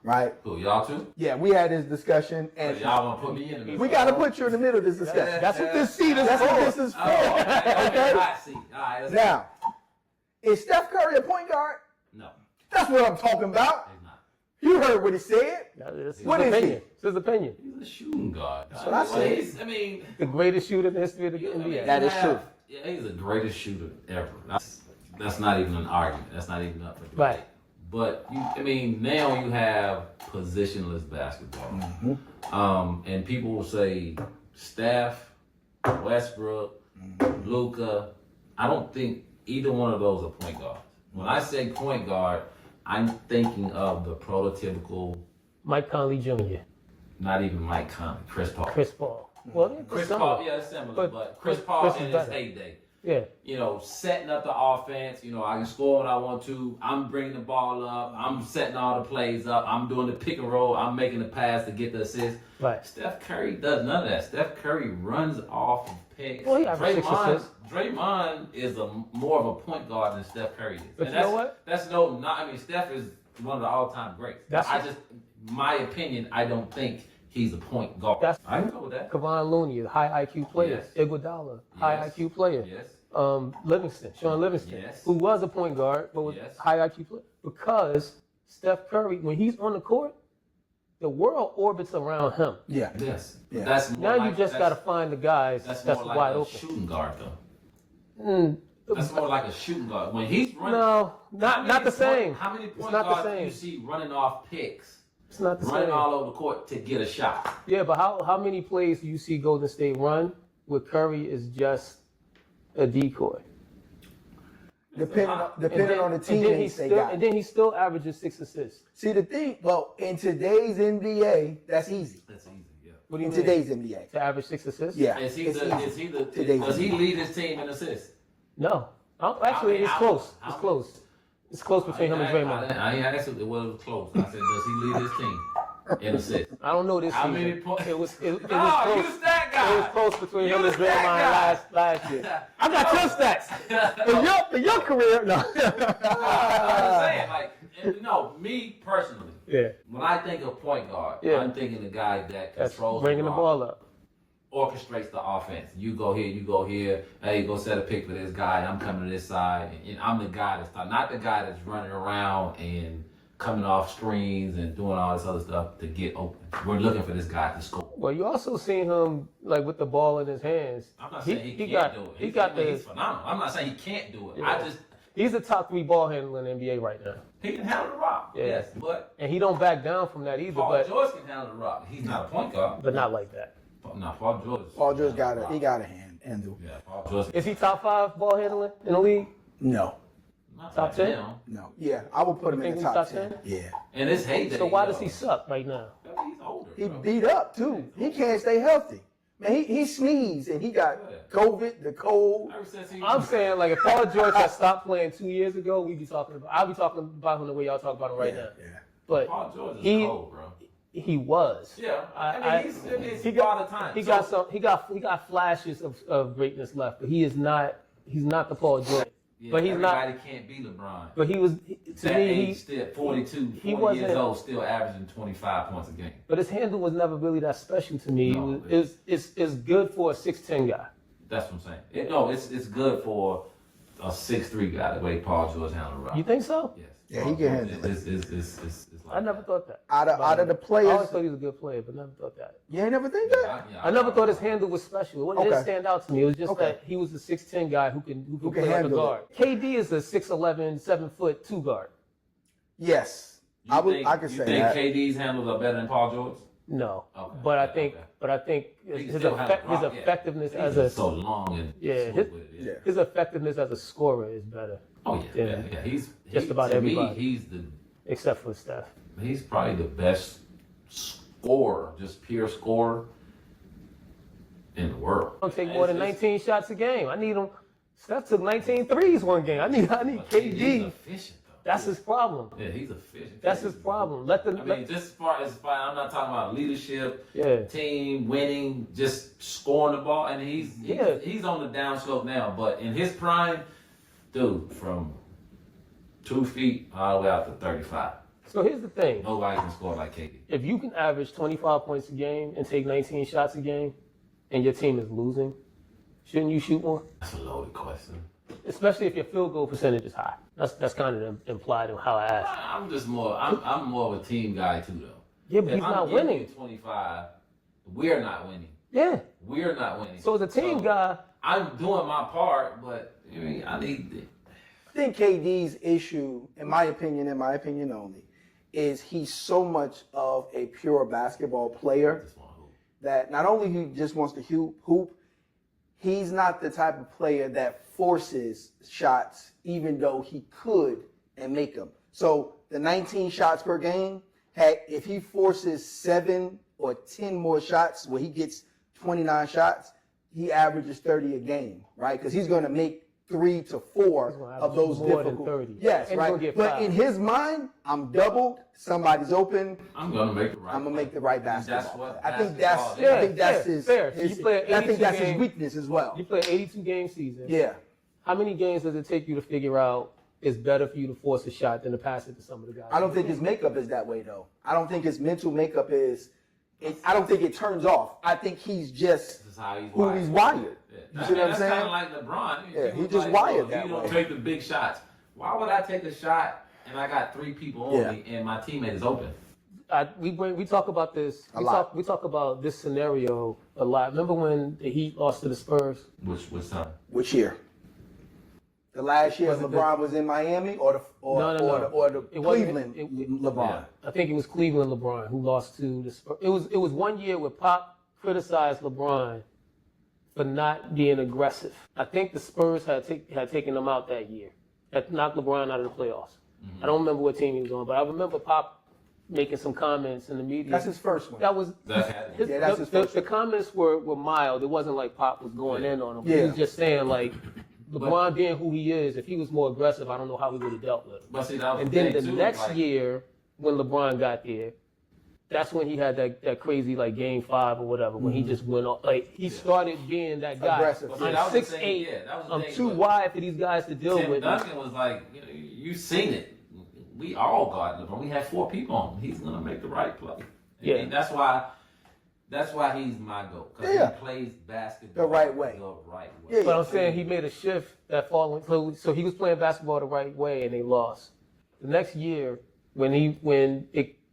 right? Who, y'all too? Yeah, we had this discussion, and Y'all want to put me in the middle? we got to put you in the middle of this discussion. That's what this seat is for. That's what this is for. Okay? Hot seat. All right, let's Now, is Steph Curry a point guard? No, That's what I'm talking about. he's not. You heard what he said. That's his What is opinion. he? It's his opinion. He's a shooting guard. That's what I said. I mean, The greatest shooter in the history of the NBA. That is true. Yeah, he's the greatest shooter ever. That's not even an argument. That's not even up for debate. Right. But now you have positionless basketball, and people will say Steph, Westbrook, Luka. I don't think either one of those are point guards. When I say point guard, I'm thinking of the prototypical. Mike Conley Jr. Not even Mike Conley, Chris Paul. Chris Paul. Well, yeah, Chris similar. Paul, yeah, it's similar, but Chris Chris Paul is in his better. heyday. Yeah. Setting up the offense. I can score when I want to. I'm bringing the ball up. I'm setting all the plays up. I'm doing the pick and roll. I'm making the pass to get the assist. Right. Steph Curry does none of that. Steph Curry runs off of picks. Well, he averaged 6 assists. Draymond is more of a point guard than Steph Curry is. But you know what? Steph is one of the all-time greats. My opinion, I don't think he's a point guard. I can go with that. Kevon Looney, a high IQ player. Yes. Iguodala, high IQ player. Yes. Sean Livingston, Yes. who was a point guard, but was Yes. high IQ player. Because Steph Curry, when he's on the court, the world orbits around him. Yeah. Yes. Yeah. That's more Now you just got to find the guys That's that's more like wide a open. shooting guard, though. That's more like a shooting guard. When he's running, No, not the same. How many It's point not the guards do same. you see running off picks, It's not the running same. all over the court to get a shot? Yeah, but how many plays do you see Golden State run where Curry is just a decoy? Depending on the And team then they got. and then he still averages 6 assists. See the thing, well, in today's NBA, that's easy. That's easy. Yeah. What do you In mean? today's NBA. To average 6 assists? Yeah. Does he Today's lead his team in assists? No. Actually, it's close. how It's many? close. It's close between him and Draymond. I ain't asked it was close. I said, does he lead his team in assists? I don't know this How season. many points? It was No, close. you the stat guy. It was close between You him the and stat Draymond guy. last year. I got your stats. For your career, no. I'm just saying, me personally, Yeah. when I think of point guard, Yeah. I'm thinking the guy that That's controls bringing the ball up. orchestrates the offense. You go here. Hey, go set a pick for this guy. I'm coming to this side. And I'm the guy that's not the guy that's running around and coming off screens and doing all this other stuff to get open. We're looking for this guy to score. Well, you also seen him like with the ball in his hands. I'm not saying he can't got, do it. He's He's phenomenal. I'm not saying he can't do it. Yeah. He's the top 3 ball handler in the NBA right now. He can handle the rock. Yeah. Yes, but And he don't back down from that either, Paul George can handle the rock. He's not a point guard. but not like that. No, Paul George. Paul George got a handle. Yeah, Paul George. Is he top 5 ball handler in the league? No. Not top right 10? now. No. Yeah, I would put him in think the he's top top 10. 10? Yeah. In his heyday. So why does he suck right now? He's older. He bro. beat up too. He can't stay healthy. Man, he sneezed and he got COVID, the cold. Ever since he I'm saying, like, if Paul George had stopped playing 2 years ago, I'll be talking about him the way y'all talk about him right now. Yeah. But Paul George is he cold, bro. he was. Yeah, he's he got got the time. he got flashes of greatness left, but he's not the Paul George. Yeah, but he's not. everybody can't be LeBron. But he was to That me. age, still 42, 40 years old, still averaging 25 points a game. But his handle was never really that special to me. No, It's good for a 6'10" guy. That's what I'm saying. It's good for a 6'3" guy the way Paul George handled the rock. You think so? Yes. Yeah, he can handle it. It's like I never thought that. Out of the I players, always thought he was a good player, but never thought that. you ain't never think that? I never thought his handle was special. It didn't Okay. stand out to me. It was just Okay. that he was a 6'10" guy who can play like a handle guard. KD is a 6'11", 7'2" guard. Yes. I could say think that. KD's handles are better than Paul George? No, Okay, but I okay, think, okay. but I think He his, still has a rock, yeah. effectiveness He's as a so long and Yeah, smooth with it, yeah. his effectiveness as a scorer is better. Oh yeah, yeah. Just about to everybody. Me, except for Steph. he's probably the best scorer, just pure scorer in the world. Don't take more than 19 shots a game. I need him. Steph took 19 threes one game. I need He's KD. efficient though. That's his problem. Yeah, he's efficient. That's his problem. Let the I mean, just as far, I'm not talking about leadership, Yeah. team winning, just scoring the ball, and he's on the downslope now. But in his prime, dude, from 2 feet all the way out to 35, So here's the thing. nobody can score like KD. If you can average 25 points a game and take 19 shots a game, and your team is losing, shouldn't you shoot more? That's a loaded question. Especially if your field goal percentage is high. That's kind of implied in how I asked. I'm just more. I'm more of a team guy too, though. Yeah, but If he's I'm not giving winning. you 25. We're not winning. Yeah. We're not winning. So as a team guy, I'm doing my part, but I mean, I need. I think KD's issue, in my opinion only, is he's so much of a pure basketball player that not only he just wants to hoop, he's not the type of player that forces shots even though he could and make them. So the 19 shots per game, if he forces 7 or 10 more shots where he gets 29 shots, he averages 30 a game, right? Because he's going to make 3 to 4 of those more difficult. than 30. Yes, And he's right. gonna get But 5. in his mind, I'm doubled. Somebody's open. I'm gonna make the right. I'm gonna make the right That's basketball. what I think basketball that's. is. I think that's Yeah, his. fair. his- You play an I think 82 that's his game- weakness as well. you play an 82 game season. Yeah. How many games does it take you to figure out it's better for you to force a shot than to pass it to some of the guys? I don't think his makeup is that way though. I don't think his mental makeup is. I don't think it turns off. I think he's just This is how he's who wired. he's wired. Yeah. You see what I'm That's saying? kind of like LeBron. Yeah, People he just like, wired oh, that you don't way. take the big shots. Why would I take a shot and I got 3 people on Yeah. me and my teammate is open? We talk about this. We talk about this scenario a lot. Remember when the Heat lost to the Spurs? Which time? Which year? The last year Was it LeBron was in Miami, or the It wasn't- Cleveland it- LeBron. Yeah. I think it was Cleveland LeBron who lost to the Spurs. It was one year where Pop criticized LeBron for not being aggressive. I think the Spurs had taken him out that year. That knocked LeBron out of the playoffs. I don't remember what team he was on, but I remember Pop making some comments in the media. That's his first one. That was Yeah, that's his first the comments were mild. It wasn't like Pop was going in on him. He Yeah. was just saying like LeBron being who he is, if he was more aggressive, I don't know how we would have dealt with him. But see, that was And the then thing, the too, next like, year, when LeBron got there, that's when he had that crazy like game 5 or whatever, when he just went off. Like he started being that guy. Aggressive. But see, I'm that was the 6'8". thing, yeah, that was the I'm thing, too but wide for these guys to deal Tim with. Duncan was like, you seen it. We all got LeBron. We had 4 people on him. He's gonna make the right play. Yeah. And that's why he's my GOAT. Because Yeah. he plays basketball The right way. The right way. Yeah. But I'm saying he made a shift that following. So he was playing basketball the right way, and they lost. The next year, when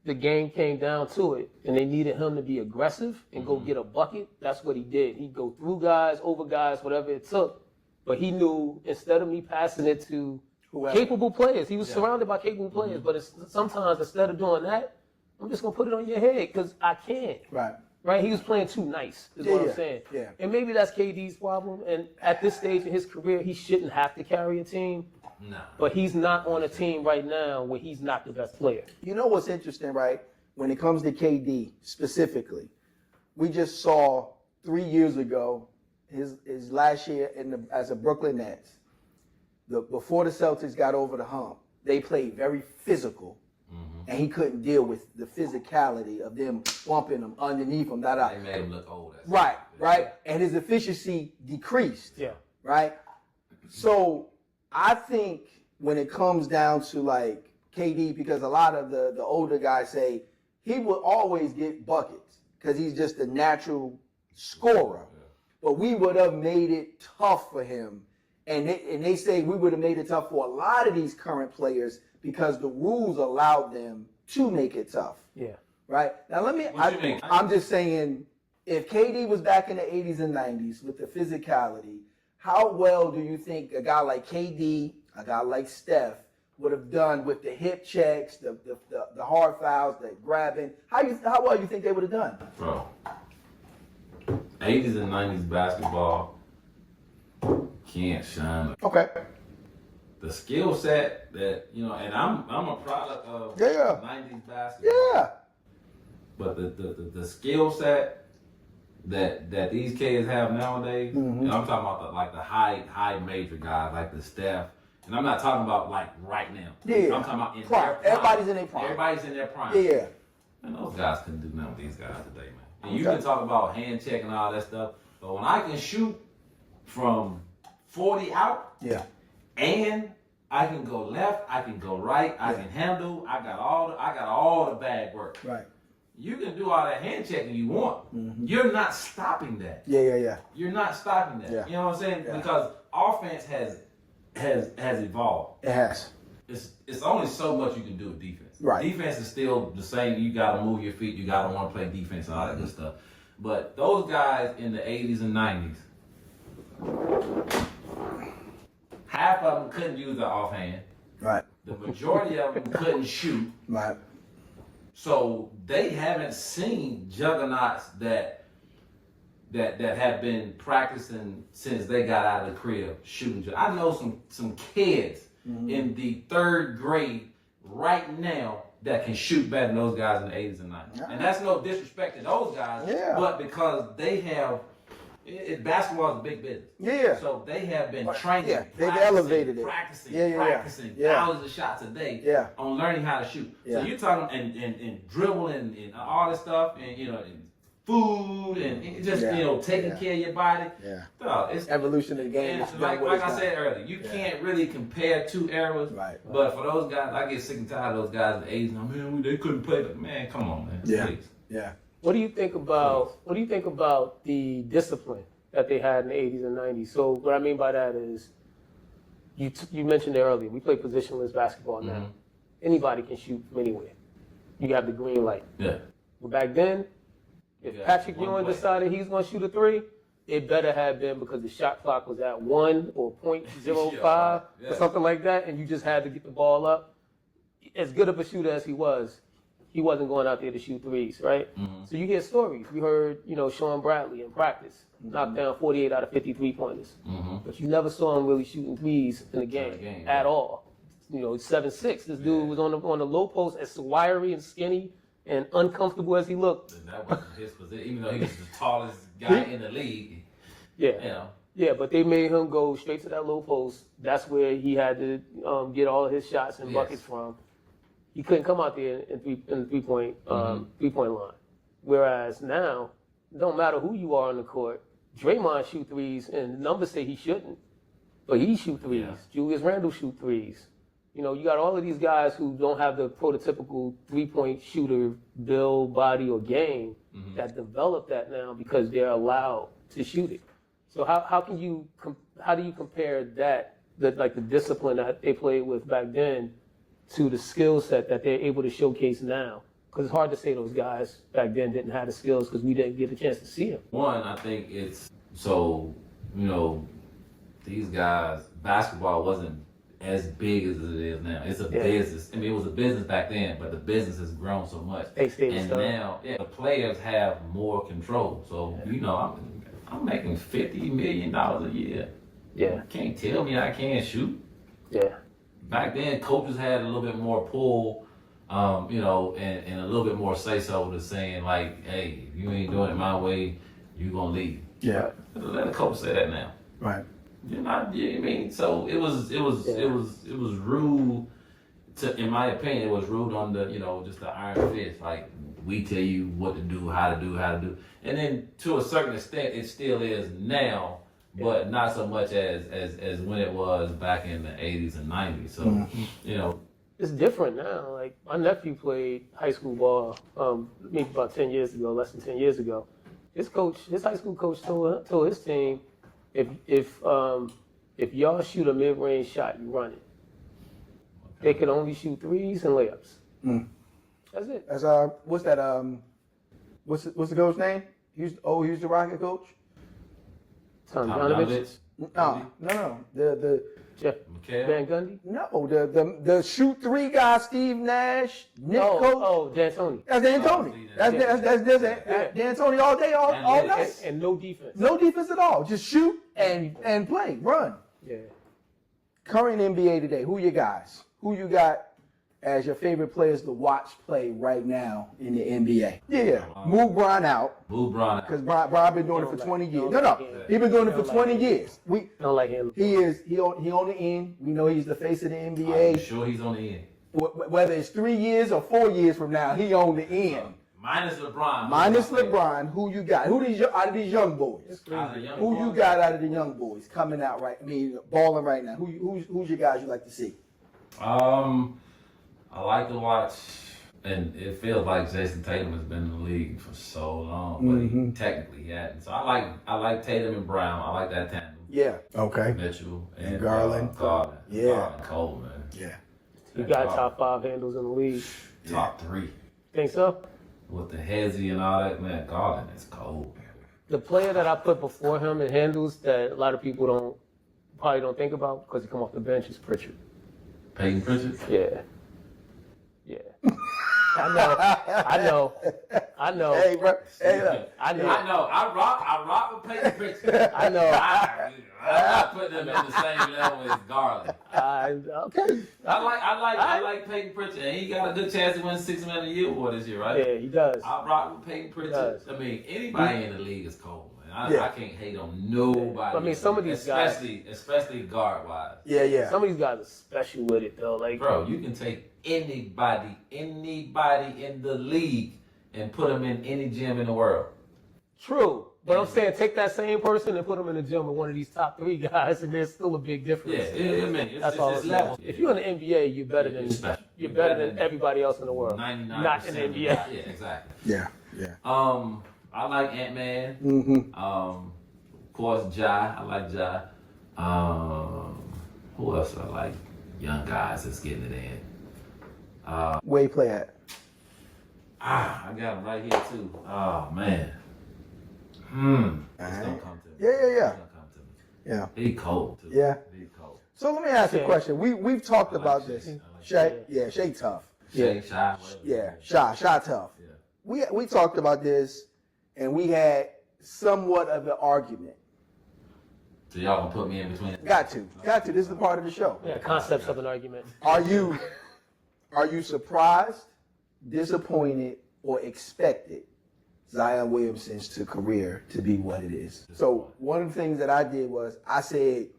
the game came down to it, and they needed him to be aggressive and go get a bucket, that's what he did. He'd go through guys, over guys, whatever it took. But he knew instead of me passing it to Whoever. capable players, he was surrounded by capable players. But sometimes instead of doing that, I'm just gonna put it on your head because I can't. Right. Right, he was playing too nice, is what I'm saying. Yeah. And maybe that's KD's problem. And at this stage in his career, he shouldn't have to carry a team. Nah. But he's not on a team right now where he's not the best player. You know what's interesting, right? When it comes to KD specifically, we just saw 3 years ago, his last year as a Brooklyn Nets. Before the Celtics got over the hump, they played very physical, and he couldn't deal with the physicality of them bumping him underneath him. They made him look old. Right. And his efficiency decreased. Yeah. Right. So I think when it comes down to like KD, because a lot of the older guys say he will always get buckets because he's just a natural scorer. But we would have made it tough for him. And they say we would have made it tough for a lot of these current players because the rules allowed them to make it tough. Yeah. Right? Now I'm just saying, if KD was back in the 80s and 90s with the physicality, how well do you think a guy like KD, a guy like Steph, would have done with the hip checks, the hard fouls, the grabbing? How well you think they would have done? Bro, 80s and 90s basketball can't shine. Okay. The skill set that, and I'm a product of 90s basketball. Yeah. But the skill set that these kids have nowadays, I'm talking about the high major guys like the Steph, and I'm not talking about like right now. Yeah. I'm talking about in Prime. their prime. Everybody's in their prime. Everybody's in their prime. Yeah. Man, those guys couldn't do nothing with these guys today, man. And you can talk about hand check and all that stuff, but when I can shoot from 40 out, and I can go left, I can go right, I can handle, I got all the bag work. Right. You can do all that hand checking you want. You're not stopping that. Yeah. You're not stopping that. Yeah. You know what I'm saying? Yeah. Because offense has evolved. It has. It's only so much you can do with defense. Right. Defense is still the same. You got to move your feet. You got to want to play defense and all that good stuff. But those guys in the 80s and 90s, half of them couldn't use the offhand. Right. The majority of them couldn't shoot. Right. So they haven't seen juggernauts that have been practicing since they got out of the crib shooting. I know some kids in the 3rd grade right now that can shoot better than those guys in the 80s and 90s. And that's no disrespect to those guys, but because they have basketball is a big business. Yeah. So they have been training. Yeah. They've elevated it. Practicing Yeah. thousands of shots a day on learning how to shoot. Yeah. So you're talking and dribbling and all this stuff and and food and just taking care of your body. Yeah. Dog, it's Evolution of the game. and like I said earlier, you can't really compare two eras. Right. But for those guys, I get sick and tired of those guys in the 80s. Man, they couldn't play. But man, come on, man. Yeah. Please. Yeah. What do you think about the discipline that they had in the 80s and 90s? So what I mean by that is, you mentioned it earlier. We play positionless basketball now. Anybody can shoot from anywhere. You have the green light. Yeah. But back then, if Patrick Ewing decided he's going to shoot a 3, it better have been because the shot clock was at 1 or 0.05 or something like that, and you just had to get the ball up. As good of a shooter as he wasn't going out there to shoot 3s, right? So you hear stories. We heard, Sean Bradley in practice knocked down 48 out of 50 3-pointers. But you never saw him really shooting 3s in the game at all. 7'6". This dude was on the low post, as wiry and skinny and uncomfortable as he looked. And that wasn't his position, even though he was the tallest guy in the league. Yeah. Yeah, but they made him go straight to that low post. That's where he had to get all of his shots and buckets from. He couldn't come out there in the three-point line. Whereas now, it don't matter who you are on the court. Draymond shoot 3s, and the numbers say he shouldn't, but he shoot 3s. Yeah. Julius Randle shoot 3s. You got all of these guys who don't have the prototypical 3-point shooter build, body, or game that develop that now because they're allowed to shoot it. So how do you compare that, the discipline that they played with back then, to the skill set that they're able to showcase now? Because it's hard to say those guys back then didn't have the skills because we didn't get a chance to see them. One, I think it's so, these guys, basketball wasn't as big as it is now. It's a business. I mean, it was a business back then, but the business has grown so much. And now, the players have more control. So, I'm making $50 million a year. Yeah. Can't tell me I can't shoot. Yeah. Back then, coaches had a little bit more pull, and a little bit more say-so to saying, like, hey, if you ain't doing it my way, you're going to leave. Yeah. Let the coach say that now. Right. You're not, so it was rude to, in my opinion, it was rude on the, just the iron fist. Like, we tell you what to do, how to do. And then to a certain extent, it still is now, but not so much as when it was back in the 80s and 90s. So, It's different now. Like, my nephew played high school ball maybe about 10 years ago, less than 10 years ago. His high school coach told his team, if y'all shoot a mid-range shot, you run it. They could only shoot 3s and layups. That's it. As what's that? What's the coach's name? He was the Rocket coach. Tom Janovich. No. The Jeff McHale? Van Gundy? no, the shoot three guy, Steve Nash, Nick Coach. Oh, D'Antoni. That's D'Antoni. That's D'Antoni all day, all night. And no defense. No defense at all. Just shoot and play, run. Yeah. Current NBA today. Who you guys? Who you got as your favorite players to watch play right now in the NBA? Yeah. Move Bron out. Move Bron Because Bron been doing it for 20 years. No. He been doing it for 20 years. Don't like him. He on the end. We know he's the face of the I'm NBA. sure he's on the end. Whether it's 3 years or 4 years from now, he on the end. Minus LeBron. Minus LeBron, who you got? Out of these young boys? Who you got out of the young boys coming out right? I mean, balling right now. Who's your guys you like to see? I like to watch, and it feels like Jason Tatum has been in the league for so long, but he technically hadn't. So I like Tatum and Brown. I like that tandem. Yeah. Okay. Mitchell and Garland. Garland. Yeah. Garland, Coleman. Yeah. He got top 5 handles in the league. Top 3. Think so? With the Hezzy and all that, man, Garland is cold. The player that I put before him in handles that a lot of people probably don't think about because he come off the bench is Pritchard. Peyton Pritchard? Yeah. I know. Hey, bro. Hey, look. I know. I rock with Peyton Pritchard. I know. I'm not putting them in the same level as Garland. Okay. I like Peyton Pritchard, and he got a good chance to win Six Man of the Year award this year, right? Yeah, he does. I rock with Peyton Pritchard. I mean, anybody in the league is cold, man. I can't hate on nobody. I mean, some of these guys, especially guard wise. Yeah. Some of these guys are special with it though. Like, bro, you can take anybody in the league and put them in any gym in the world. True. But I'm saying take that same person and put them in the gym with one of these top 3 guys, and there's still a big difference. Yeah, that's all. If you're in the NBA, you're better than everybody else in the world. 99% Not in the NBA. Yeah, exactly. Yeah. I like Ant-Man. Of course, Ja. I like Ja. Who else I like? Young guys that's getting it in. Where you play at? I got him right here too. Oh man. It's gonna come to me. Yeah. It's gonna come to me. Yeah. He cold too. Yeah. He cold. So let me ask you a question. We've talked about this. Shay. Yeah, Shay tough. Shay, Shy. Yeah, Shy tough. Yeah. We talked about this, and we had somewhat of an argument. So y'all gonna put me in between? Got to. This is the part of the show. Yeah, concepts of an argument. Are you surprised, disappointed, or expected Zion Williamson's career to be what it is? So one of the things that I did was I said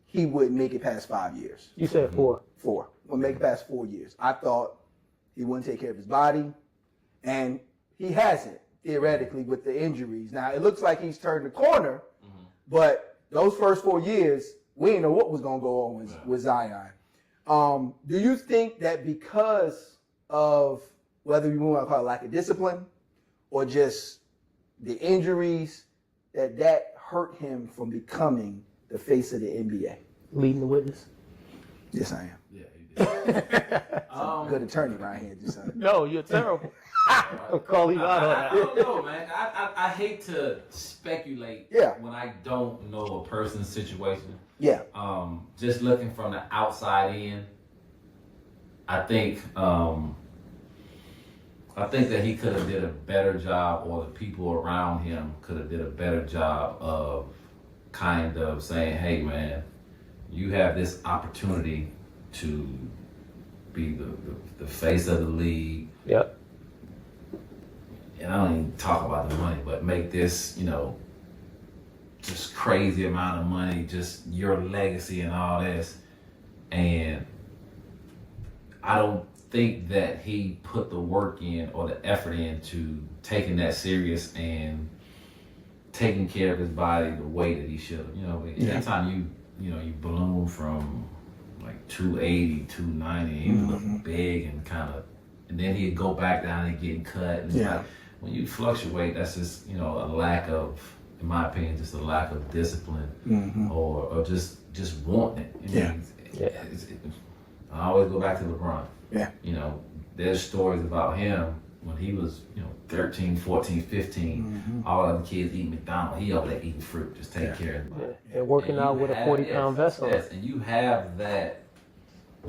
he wouldn't make it past 5 years. You said 4. 4. Would make it past 4 years. I thought he wouldn't take care of his body, and he hasn't theoretically with the injuries. Now it looks like he's turned the corner, but those first 4 years we didn't know what was going to go on with Zion. Do you think that because of whether you want to call it lack of discipline or just the injuries, that hurt him from becoming the face of the NBA? Leading the witness? Yes, I am. Yeah, he did. Good attorney right here, just No, you're terrible. I'm calling you out on that. I don't know, man. I hate to speculate when I don't know a person's situation. Yeah. Just looking from the outside in, I think that he could have did a better job, or the people around him could have did a better job of kind of saying, hey man, you have this opportunity to be the face of the league. Yep. And I don't even talk about the money, but make this, just crazy amount of money, just your legacy and all this. And I don't think that he put the work in or the effort into taking that serious and taking care of his body the way that he should have. Anytime you balloon from like 280, 290, he look big and then he'd go back down and get cut. And like, when you fluctuate, that's just, a lack of, in my opinion, just a lack of discipline or just wanting it. I always go back to LeBron. Yeah. There's stories about him when he was, 13, 14, 15, all other kids eating McDonald's. He over there eating fruit, just take care of it. Yeah. And working out with a 40-pound vessel. Yes, and you have that.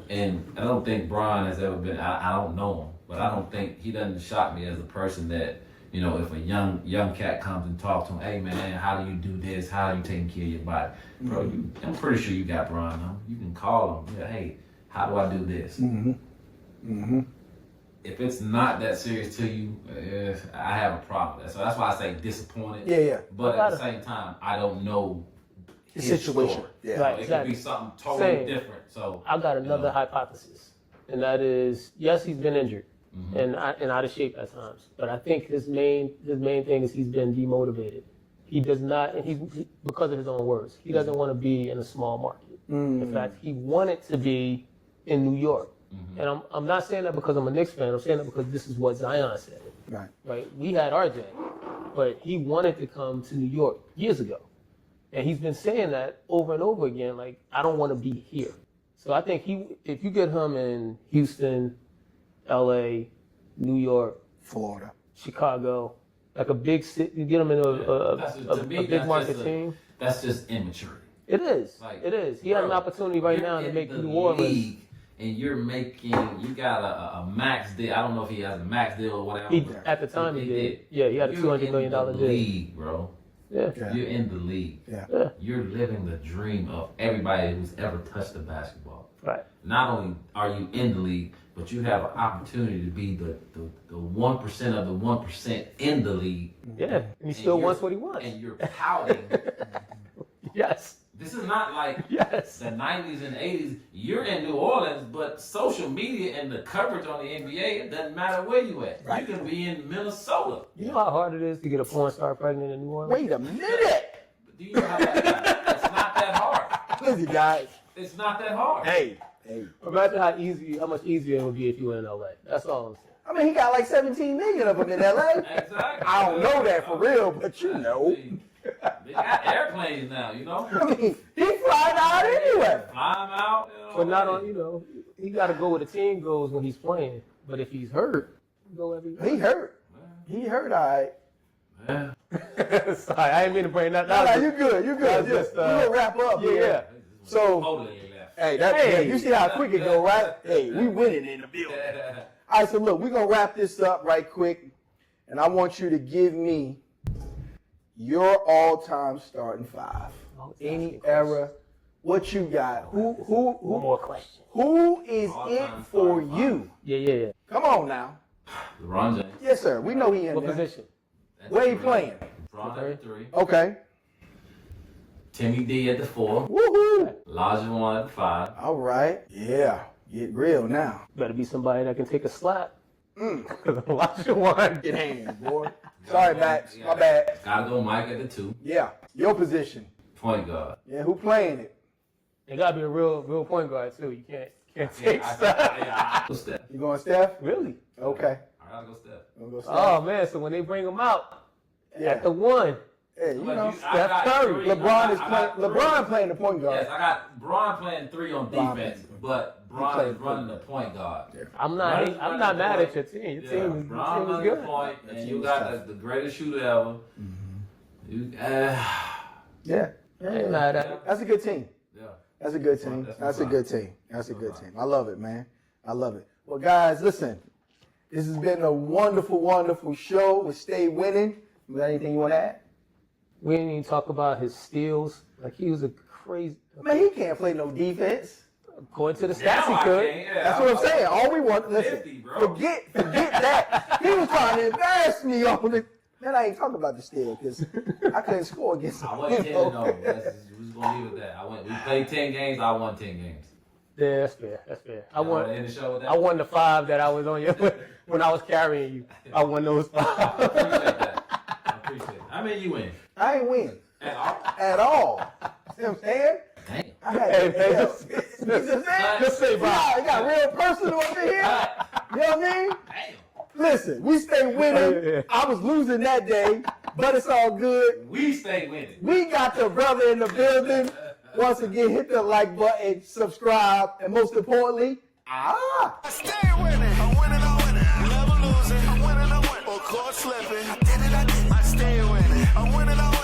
And I don't think Brian has ever been, I don't know him, but I don't think, he doesn't shock me as a person that, if a young cat comes and talks to him, hey man, how do you do this? How are you taking care of your body? Bro, I'm pretty sure you got Brian on. You can call him, hey, how do I do this? If it's not that serious to you, I have a problem. So that's why I say disappointed. Yeah. But at the same time, I don't know The situation. story. Yeah. Right. It could be something totally different. So I got another hypothesis, and that is, yes, he's been injured and out of shape at times, but I think his main thing is he's been demotivated. He does not, and he because of his own words, he doesn't want to be in a small market. In fact, he wanted to be in New York. And I'm not saying that because I'm a Knicks fan. I'm saying that because this is what Zion said. Right. We had RJ, but he wanted to come to New York years ago. And he's been saying that over and over again, like, I don't want to be here. So I think if you get him in Houston, LA, New York, Florida, Chicago, like a big city, you get him in a big market team. That's just immaturity. It is. Like, It is. He has an opportunity right now to make New Orleans. And you got a max deal. I don't know if he has a max deal or whatever. At the time he did. Yeah, he had a $200 million deal. League, bro. Yeah. You're in the league. Yeah. You're living the dream of everybody who's ever touched the basketball. Right. Not only are you in the league, but you have an opportunity to be the 1% of the 1% in the league. Yeah, and he still wants what he wants. And you're pouting. Yes. This is not like the 90s and 80s. You're in New Orleans, but social media and the coverage on the NBA, it doesn't matter where you at. Right. You can be in Minnesota. You know how hard it is to get a porn star pregnant in New Orleans? Wait a minute. Do you know how that It's not that hard. Listen, guys. It's not that hard. Hey. Imagine how much easier it would be if you were in LA. That's all I'm saying. I mean, he got like 17 million of them in LA. Exactly. I don't know that for real, but you know. They got airplanes now, I mean, he flying out anyway. Flying out. But not on, he got to go where the team goes when he's playing. But if he's hurt, he go everywhere. He hurt. He hurt, all right. Yeah. Sorry, I didn't mean to bring that. No, you good. You good. Just, we're going to wrap up. Yeah. So, you see how quick it go, right? Hey, we winning in the building. All right, so look, we're going to wrap this up right quick. And I want you to give me your all-time starting five. Any era, what you got? Who One more question. Who is it for you? Yeah. Come on now. LeBron James. Yes, sir. We know he in What there. position? Where he playing? LeBron at the 3. Okay. Timmy D at the 4. Woohoo. Olajuwon at the 5. All right. Yeah. Get real now. Better be somebody that can take a slap. Because Olajuwon. Get hands, boy. Sorry, Max. My bad. Gotta go Mike at the 2. Yeah. Your position. Point guard. Yeah. Who playing it? It gotta be a real point guard too. You can't take stuff. I go Steph. You going Steph? Really? Okay. I gotta go Steph. Gonna go Steph. Oh man, so when they bring him out at the 1, Hey, you know, Steph Curry. LeBron playing the point guard. Yes, I got Bron playing 3 on defense, but Bron is running the point guard. I'm not mad at your team. Your team is Bron running good. the point, and you got the greatest shooter ever. Yeah. I ain't mad at it. That's a good team. Yeah. That's a good team. That's a good team. That's a good team. I love it, man. I love it. Well, guys, listen. This has been a wonderful, wonderful show with Stay Winning. You got anything you want to add? We didn't even talk about his steals. Like he was a crazy. Man, he can't play no defense. According to the stats, he could. That's what I'm saying. All we want, listen, 50, bro. forget that. He was trying to embarrass me on it. Man, I ain't talking about the steal because I couldn't score against him. I won 10-0. We're just gonna leave it at that. We played 10 games. I won 10 games. Yeah, that's fair. That's fair. I End the show with that? I won the 5 that I was on you when I was carrying you. I won those 5. I appreciate that. I appreciate it. I mean, you win. I ain't win At all. at all. See what I'm saying? Damn. I had Just say bye. It got real personal over here. You know what I mean? Damn. Listen, we stay winning. Yeah. I was losing that day, but it's all good. We stay winning. We got the brother in the building. Once again, hit the like button, subscribe, and most importantly, Stay winning. I'm winning, I'm winning. Never losing. I'm winning, caught slipping. I did it, I stay winning. I'm winning all